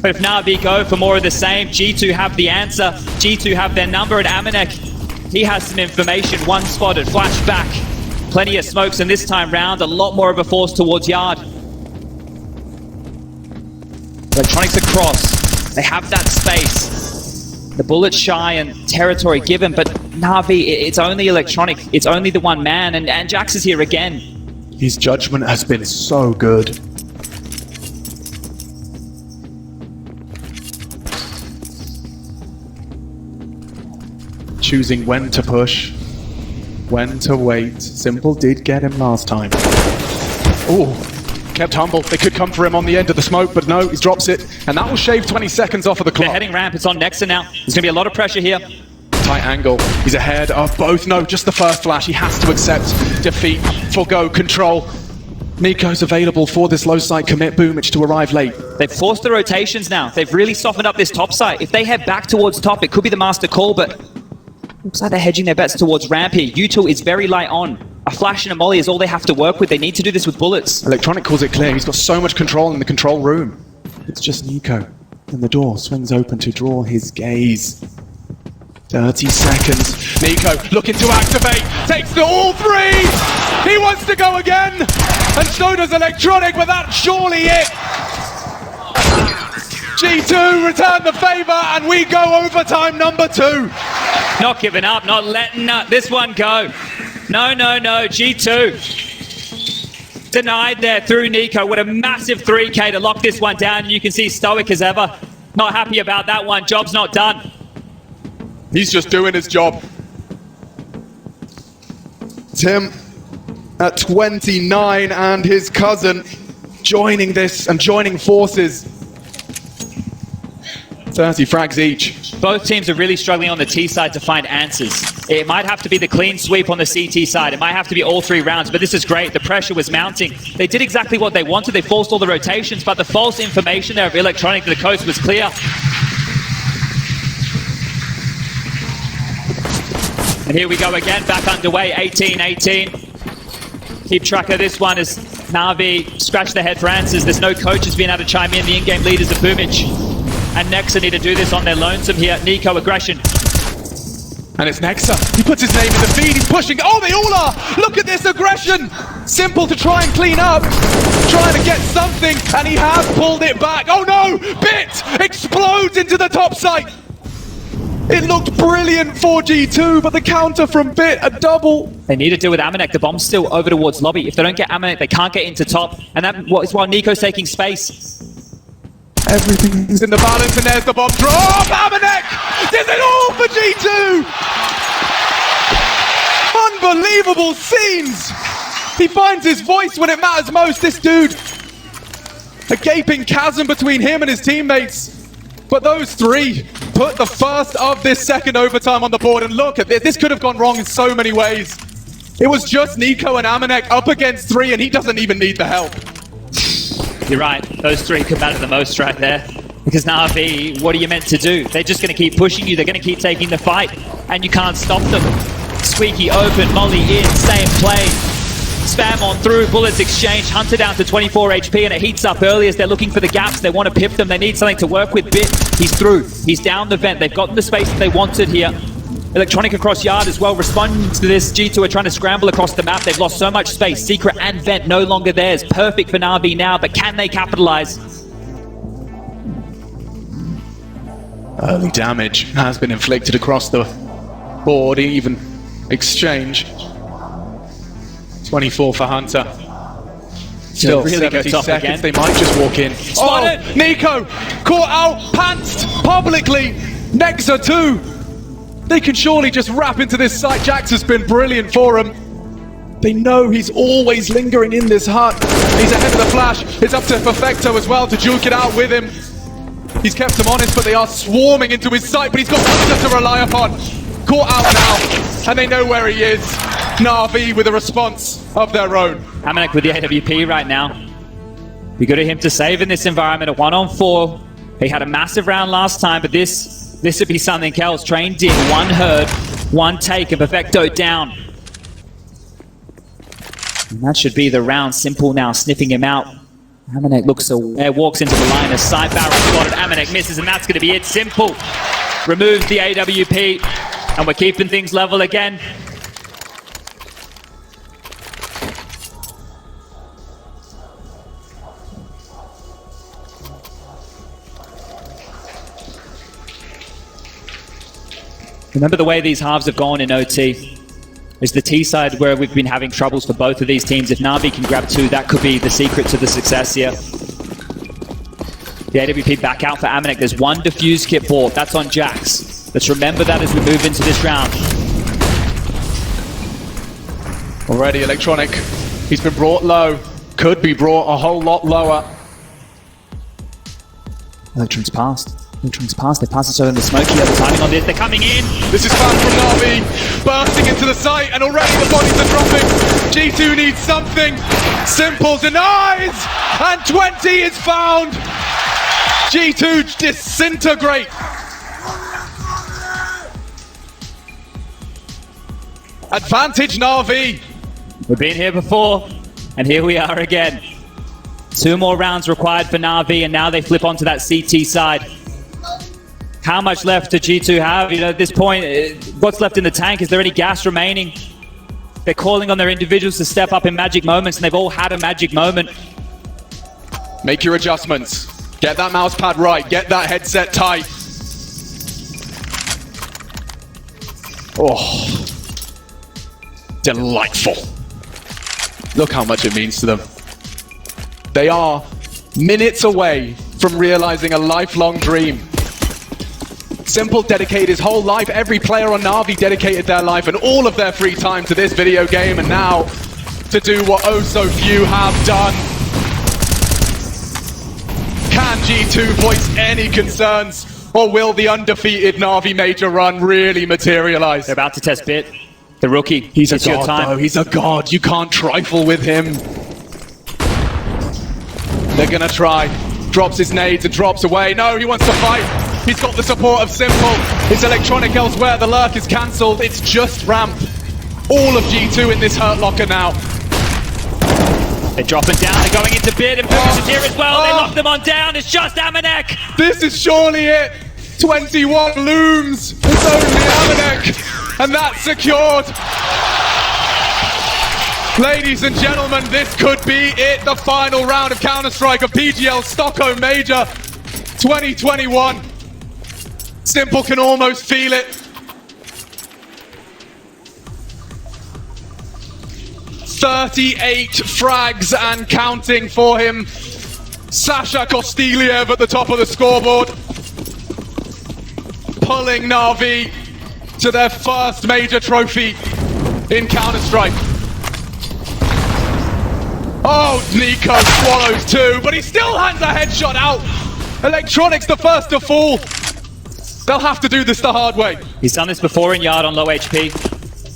But if Navi go for more of the same, G2 have the answer. G2 have their number, and Amanek, he has some information. 1 spotted, flash back. Plenty of smokes, and this time round, a lot more of a force towards Yard. Electronics across. They have that space. The bullet's shy and territory given, but Navi, it's only Electronic. It's only the one man, and Jax is here again. His judgment has been so good. Choosing when to push, when to wait. Simple did get him last time. Oh. Kept humble. They could come for him on the end of the smoke, but no, he drops it. And that will shave 20 seconds off of the clock. They're heading ramp. It's on Nexa now. There's going to be a lot of pressure here. Tight angle. He's ahead of both. No, just the first flash. He has to accept defeat, forgo control. Nico's available for this low side commit. Boomich to arrive late. They've forced the rotations now. They've really softened up this top side. If they head back towards top, it could be the master call, but looks like they're hedging their bets towards ramp here. Util is very light on. A flash and a molly is all they have to work with. They need to do this with bullets. Electronic calls it clear. He's got so much control in the control room. It's just Nico. And the door swings open to draw his gaze. 30 seconds. Nico looking to activate. Takes the all 3! He wants to go again! And so does Electronic, but that's surely it! G2 return the favor, and we go overtime number 2. Not giving up, not letting this one go. No, G2 denied there through Nico. What a massive 3K to lock this one down. You can see stoic as ever. Not happy about that one. Job's not done. He's just doing his job. Tim at 29 and his cousin joining this and joining forces. 30 frags each. Both teams are really struggling on the T side to find answers. It might have to be the clean sweep on the CT side. It might have to be all 3 rounds, but this is great. The pressure was mounting. They did exactly what they wanted. They forced all the rotations, but the false information there of Electronic to the coast was clear. And here we go again, back underway, 18-18. Keep track of this one as Navi scratch their head for answers. There's no coaches being able to chime in. The in-game leaders are Buchholz and Nexa need to do this on their lonesome here. Nico aggression. And it's Nexa. He puts his name in the feed. He's pushing. Oh, they all are. Look at this aggression. Simple to try and clean up. Trying to get something. And he has pulled it back. Oh, no. Bit explodes into the top site. It looked brilliant for G2, but the counter from Bit, a double. They need to deal with Amanek. The bomb's still over towards lobby. If they don't get Amanek, they can't get into top. And that is while Nico's taking space. Everything's in the balance, and there's the bomb drop. Amanek does it all for G2. Unbelievable scenes. He finds his voice when it matters most. This dude, a gaping chasm between him and his teammates. But those three put the first of this second overtime on the board. And look at this. This could have gone wrong in so many ways. It was just Nico and Amanek up against three, and he doesn't even need the help. You're right. Those three could matter the most right there. Because Navi, what are you meant to do? They're just going to keep pushing you. They're going to keep taking the fight. And you can't stop them. Squeaky open, Molly in, same play. Spam on through, bullets exchange, Hunter down to 24 HP, and it heats up early as they're looking for the gaps. They want to pip them. They need something to work with. Bit, he's through. He's down the vent. They've gotten the space that they wanted here. Electronic across yard as well, responding to this. G2 are trying to scramble across the map. They've lost so much space. Secret and vent no longer theirs. Perfect for Navi now, but can they capitalize? Early damage has been inflicted across the board, even exchange. 24 for Hunter. Still really 70 go top seconds, again. they might just walk in. Spotted! Oh, Nico caught out, pantsed publicly. Nexa too. They can surely just wrap into this site. Jax has been brilliant for him. They know he's always lingering in this hut. He's ahead of the flash. It's up to Perfecto as well to juke it out with him. He's kept them honest, but they are swarming into his site, but he's got Hunter to rely upon. Caught out now, and they know where he is. Navi with a response of their own. Amanek with the AWP right now. Be good at him to save in this environment. A 1-on-4. He had a massive round last time, but this would be something else. Trained in, one heard, one take, and Perfecto down. And that should be the round. Simple now, sniffing him out. Amanek looks away, walks into the line, a side barrel spotted. Amanek misses, and that's going to be it. Simple removes the AWP, and we're keeping things level again. Remember the way these halves have gone in OT. Is the T side where we've been having troubles for both of these teams. If Navi can grab two, that could be the secret to the success here. The AWP back out for Amanek. There's one defuse kit bought. That's on Jax. Let's remember that as we move into this round. Already Electronic. He's been brought low. Could be brought a whole lot lower. Electron's passed. Electron's passed. They pass each other in the smoke here. The timing on this. They're coming in. This is fast from Navi, bursting into the site, and already the bodies are dropping. G2 needs something. Simple denies, and 20 is found. G2 disintegrate. Advantage Navi. We've been here before, and here we are again. 2 more rounds required for Navi, and now they flip onto that CT side. How much left do G2 have? You know, at this point, what's left in the tank? Is there any gas remaining? They're calling on their individuals to step up in magic moments, and they've all had a magic moment. Make your adjustments. Get that mouse pad right. Get that headset tight. Oh, delightful. Look how much it means to them. They are minutes away from realizing a lifelong dream. Simple dedicated his whole life. Every player on Navi dedicated their life and all of their free time to this video game, and now to do what oh so few have done. Can G2 voice any concerns, or will the undefeated Navi major run really materialize? They're about to test Bit, the rookie. He's a It's your god, time. though. He's a god. You can't trifle with him. They're gonna try. Drops his nades and drops away. No, he wants to fight. He's got the support of Simple. It's Electronic elsewhere. The lurk is cancelled. It's just ramp. All of G2 in this hurt locker now. They're dropping down. They're going into Bit, and Buchholz is here as well. They lock them on down. It's just Amanek. This is surely it. 21 looms. It's only Amanek. And that's secured. Ladies and gentlemen, this could be it. The final round of Counter-Strike of PGL Stockholm Major 2021. Simple can almost feel it. 38 frags and counting for him. Sasha Kostiliev at the top of the scoreboard, pulling Navi to their first major trophy in Counter-Strike. Oh, Nico swallows two, but he still hands a headshot out. Electronics the first to fall. They'll have to do this the hard way. He's done this before in Yard on low HP.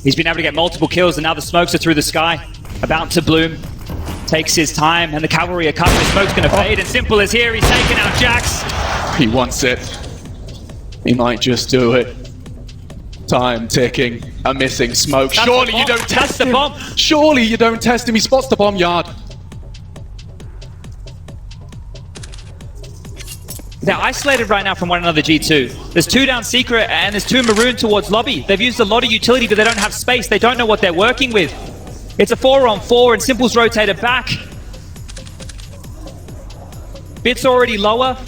He's been able to get multiple kills, and now the smokes are through the sky. About to bloom. Takes his time, and the cavalry are coming. The smoke's going to fade, and Simple is here. He's taking out Jax. He wants it. He might just do it. Time ticking. A missing smoke. That's Surely the you bomb. don't test That's the him. bomb. Surely you don't test him. He spots the bomb Yard. They're isolated right now from one another, G2. There's two down secret, and there's two maroon towards lobby. They've used a lot of utility, but they don't have space. They don't know what they're working with. It's a 4-on-4, and Simple's rotated back. Bit's already lower.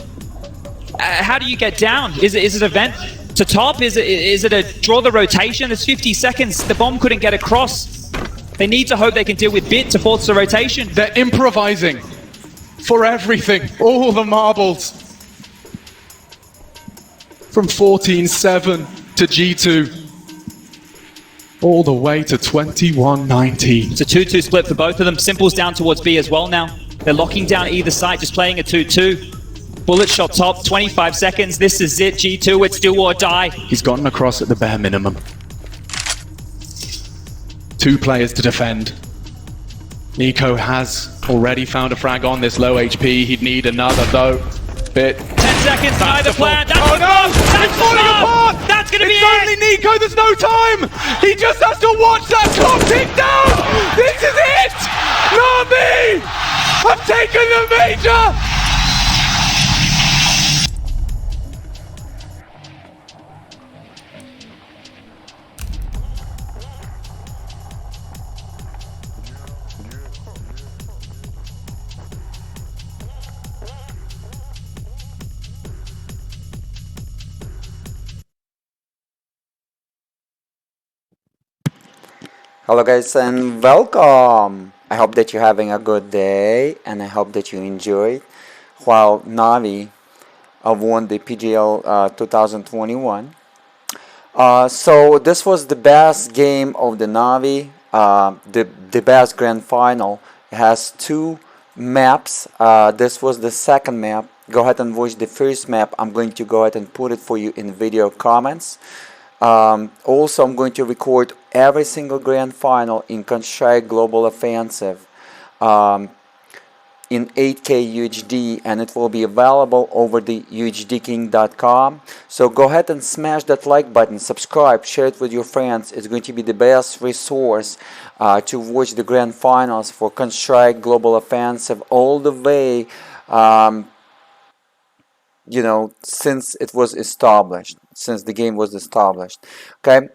How do you get down? Is it a vent to top? Is it a draw the rotation? There's 50 seconds. The bomb couldn't get across. They need to hope they can deal with Bit to force the rotation. They're improvising for everything. All the marbles. From 14-7 to G2. All the way to 21-19. It's a 2-2 split for both of them. Simple's down towards B as well now. They're locking down either side, just playing a 2-2. Bullet shot top, 25 seconds. This is it, G2. It's do or die. He's gotten across at the bare minimum. Two players to defend. Nico has already found a frag on this low HP. He'd need another though. Bit. 10 seconds, either plan. That's Oh no! It's falling apart! That's gonna be it's it! only Nico, there's no time! He just has to watch that clock tick down! This is it! Navi have taken the major! Hello guys and welcome! I hope that you're having a good day and I hope that you enjoyed while Navi won the PGL 2021. So this was the best game of the Navi, the best grand final. It has two maps. This was the second map. Go ahead and watch the first map. I'm going to go ahead and put it for you in video comments. Also, I'm going to record every single grand final in Counter-Strike Global Offensive in 8K UHD, and it will be available over the UHDking.com. So go ahead and smash that like button, subscribe, share it with your friends. It's going to be the best resource to watch the grand finals for Counter-Strike Global Offensive all the way, you know, since it was established, since the game was established. Okay,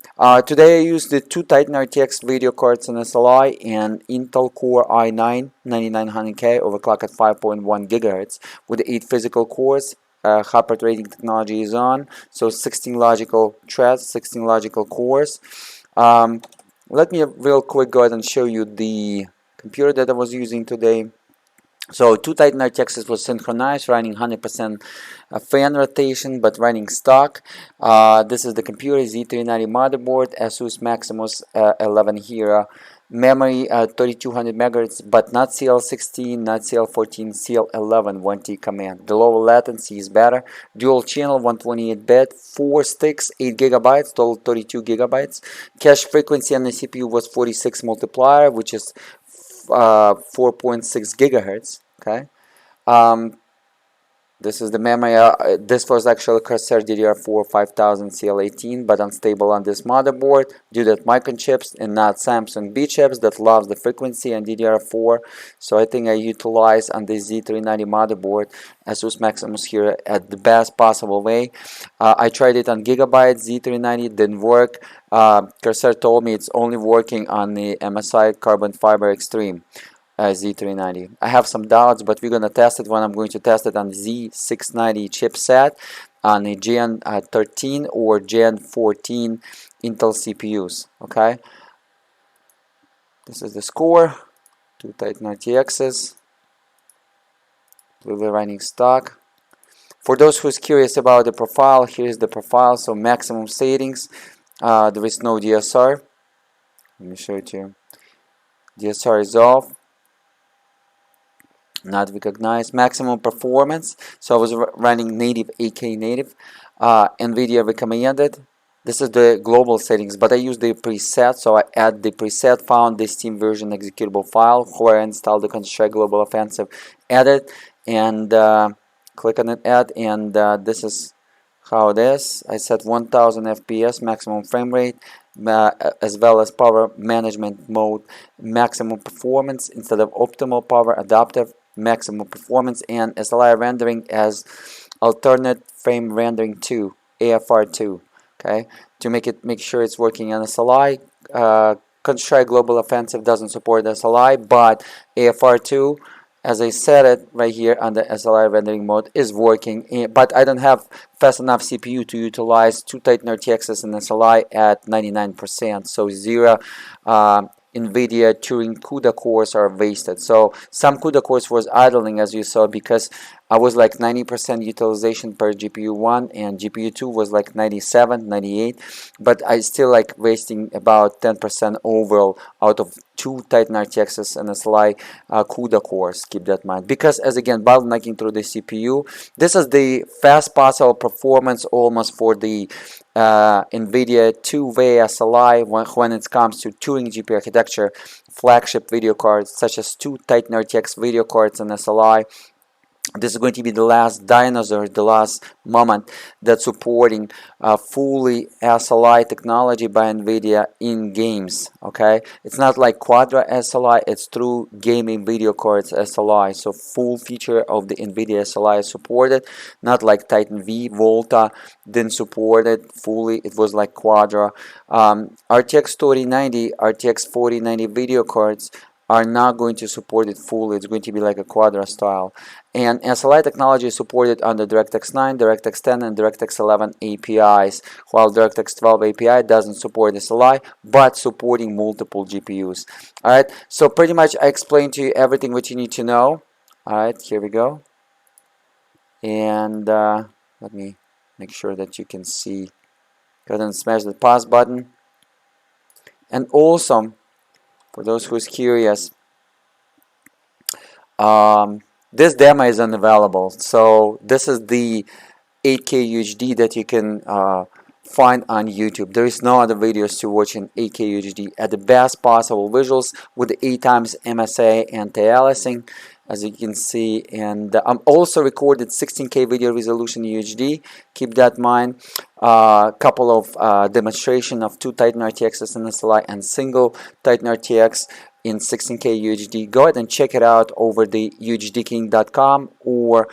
today I used the two Titan RTX video cards in SLI and Intel Core i9 9900K overclocked at 5.1 GHz with 8 physical cores. Hyper rating technology is on, so 16 logical threads, 16 logical cores. Let me real quick go ahead and show you the computer that I was using today. So two Titan RTXs was synchronized, running 100% fan rotation, but running stock. This is the computer, Z390 motherboard, Asus Maximus 11 Hero. Memory 3200 MHz, but not CL16, not CL14, CL11 1T command. The lower latency is better. Dual channel 128-bit, 4 sticks, 8 GB, total 32 GB. Cache frequency on the CPU was 46 multiplier, which is 4.6 gigahertz. Okay, this is the memory. This was actually Corsair DDR4 5000 CL18, but unstable on this motherboard due to microchips and not Samsung B chips that loves the frequency and DDR4. So I think I utilized on this Z390 motherboard Asus Maximus here at the best possible way. I tried it on Gigabyte Z390, didn't work. Corsair told me it's only working on the MSI Carbon Fiber Extreme. Z390. I have some doubts, but we're gonna test it when I'm going to test it on Z690 chipset on a Gen 13 or Gen 14 Intel CPUs. Okay, this is the score. Two Titan RTXs. We're running stock. For those who's curious about the profile, here's the profile. So maximum settings. There is no DSR. Let me show it to you. DSR is off. Not recognized. Maximum performance. So I was running native 8K native. NVIDIA recommended. This is the global settings, but I use the preset. So I add the preset, found the Steam version executable file, where I installed the Counter-Strike Global Offensive, edit, and click on it, add, and this is how it is. I set 1000 FPS maximum frame rate, as well as power management mode, maximum performance instead of optimal power, adaptive maximum performance, and SLI rendering as alternate frame rendering 2, AFR2. Okay, to make sure it's working on SLI. Counter-Strike Global Offensive doesn't support SLI, but AFR2, as I said it right here on the SLI rendering mode, is working. But I don't have fast enough CPU to utilize two Titan RTXs and SLI at 99%. So zero NVIDIA Turing CUDA cores are wasted. So some CUDA cores was idling, as you saw, because I was like 90% utilization per GPU 1 and GPU 2 was like 97, 98, but I still like wasting about 10% overall out of two Titan RTXs and SLI CUDA cores. Keep that in mind, because as again bottlenecking through the CPU, this is the fast possible performance almost for the NVIDIA 2-way SLI when it comes to Turing GPU architecture flagship video cards such as two Titan RTX video cards and SLI. This is going to be the last dinosaur, the last moment that's supporting fully SLI technology by NVIDIA in games. Okay, it's not like Quadra SLI, it's true gaming video cards SLI. So full feature of the NVIDIA SLI is supported, not like Titan V, Volta didn't support it fully. It was like Quadra. RTX 3090, RTX 4090 video cards are not going to support it fully. It's going to be like a Quadra style. And SLI technology is supported under DirectX 9, DirectX 10, and DirectX 11 APIs, while DirectX 12 API doesn't support SLI, but supporting multiple GPUs. Alright, so pretty much I explained to you everything what you need to know. Alright, here we go. And let me make sure that you can see. Go ahead and smash the pause button. And also, for those who's curious, this demo is unavailable. So this is the 8K UHD that you can find on YouTube. There is no other videos to watch in 8K UHD at the best possible visuals with the 8x MSA anti-aliasing, as you can see. And I'm also recorded 16K video resolution UHD. Keep that in mind. Couple of demonstration of two Titan RTXs in SLI and single Titan RTX in 16K UHD. Go ahead and check it out over the UHDking.com or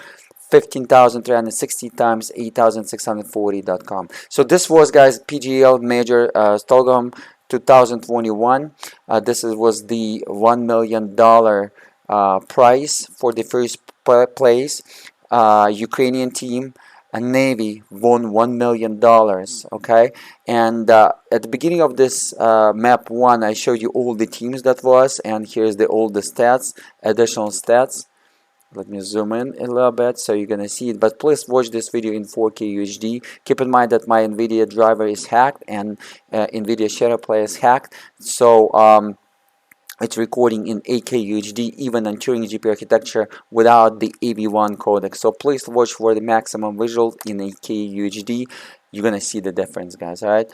15,360 times 8,640.com. So this was, guys, PGL Major Stockholm 2021. This was the $1 million prize for the first place. Ukrainian team, Navi, won $1 million. Okay, and at the beginning of this map 1, I showed you all the teams that was, and here's all the stats, additional stats. Let me zoom in a little bit so you're gonna see it, but please watch this video in 4K UHD. Keep in mind that my NVIDIA driver is hacked and NVIDIA Shadow Play is hacked, so it's recording in 8K UHD even on Turing GPU architecture without the AV1 codec. So please watch for the maximum visual in 8K UHD. You're gonna see the difference, guys. All right.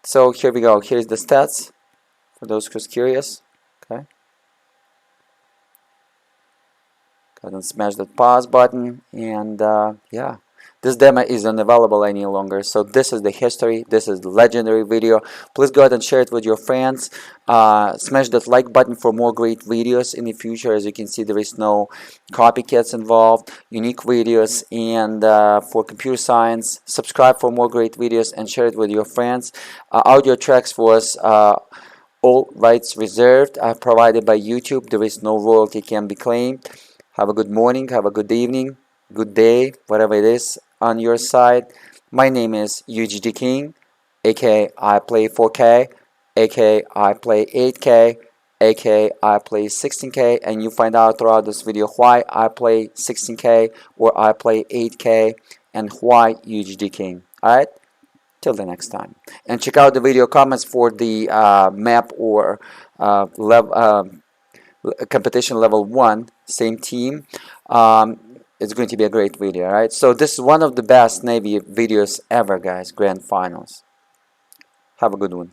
So here we go. Here's the stats for those who's curious. Okay. Go ahead and smash that pause button, and yeah. This demo isn't available any longer. So this is the history. This is the legendary video. Please go ahead and share it with your friends. Smash that like button for more great videos in the future. As you can see, there is no copycats involved. Unique videos, and for computer science, subscribe for more great videos and share it with your friends. Audio tracks was All rights reserved are provided by YouTube. There is no royalty can be claimed. Have a good morning, have a good evening, good day, whatever it is on your side. My name is UGD King, aka I play 4K, aka I play 8K, aka I play 16K, and you find out throughout this video why I play 16K or I play 8K and why UGD King. Alright? Till the next time. And check out the video comments for the map or competition level 1, same team. It's going to be a great video, right? So this is one of the best Navy videos ever, guys. Grand finals. Have a good one.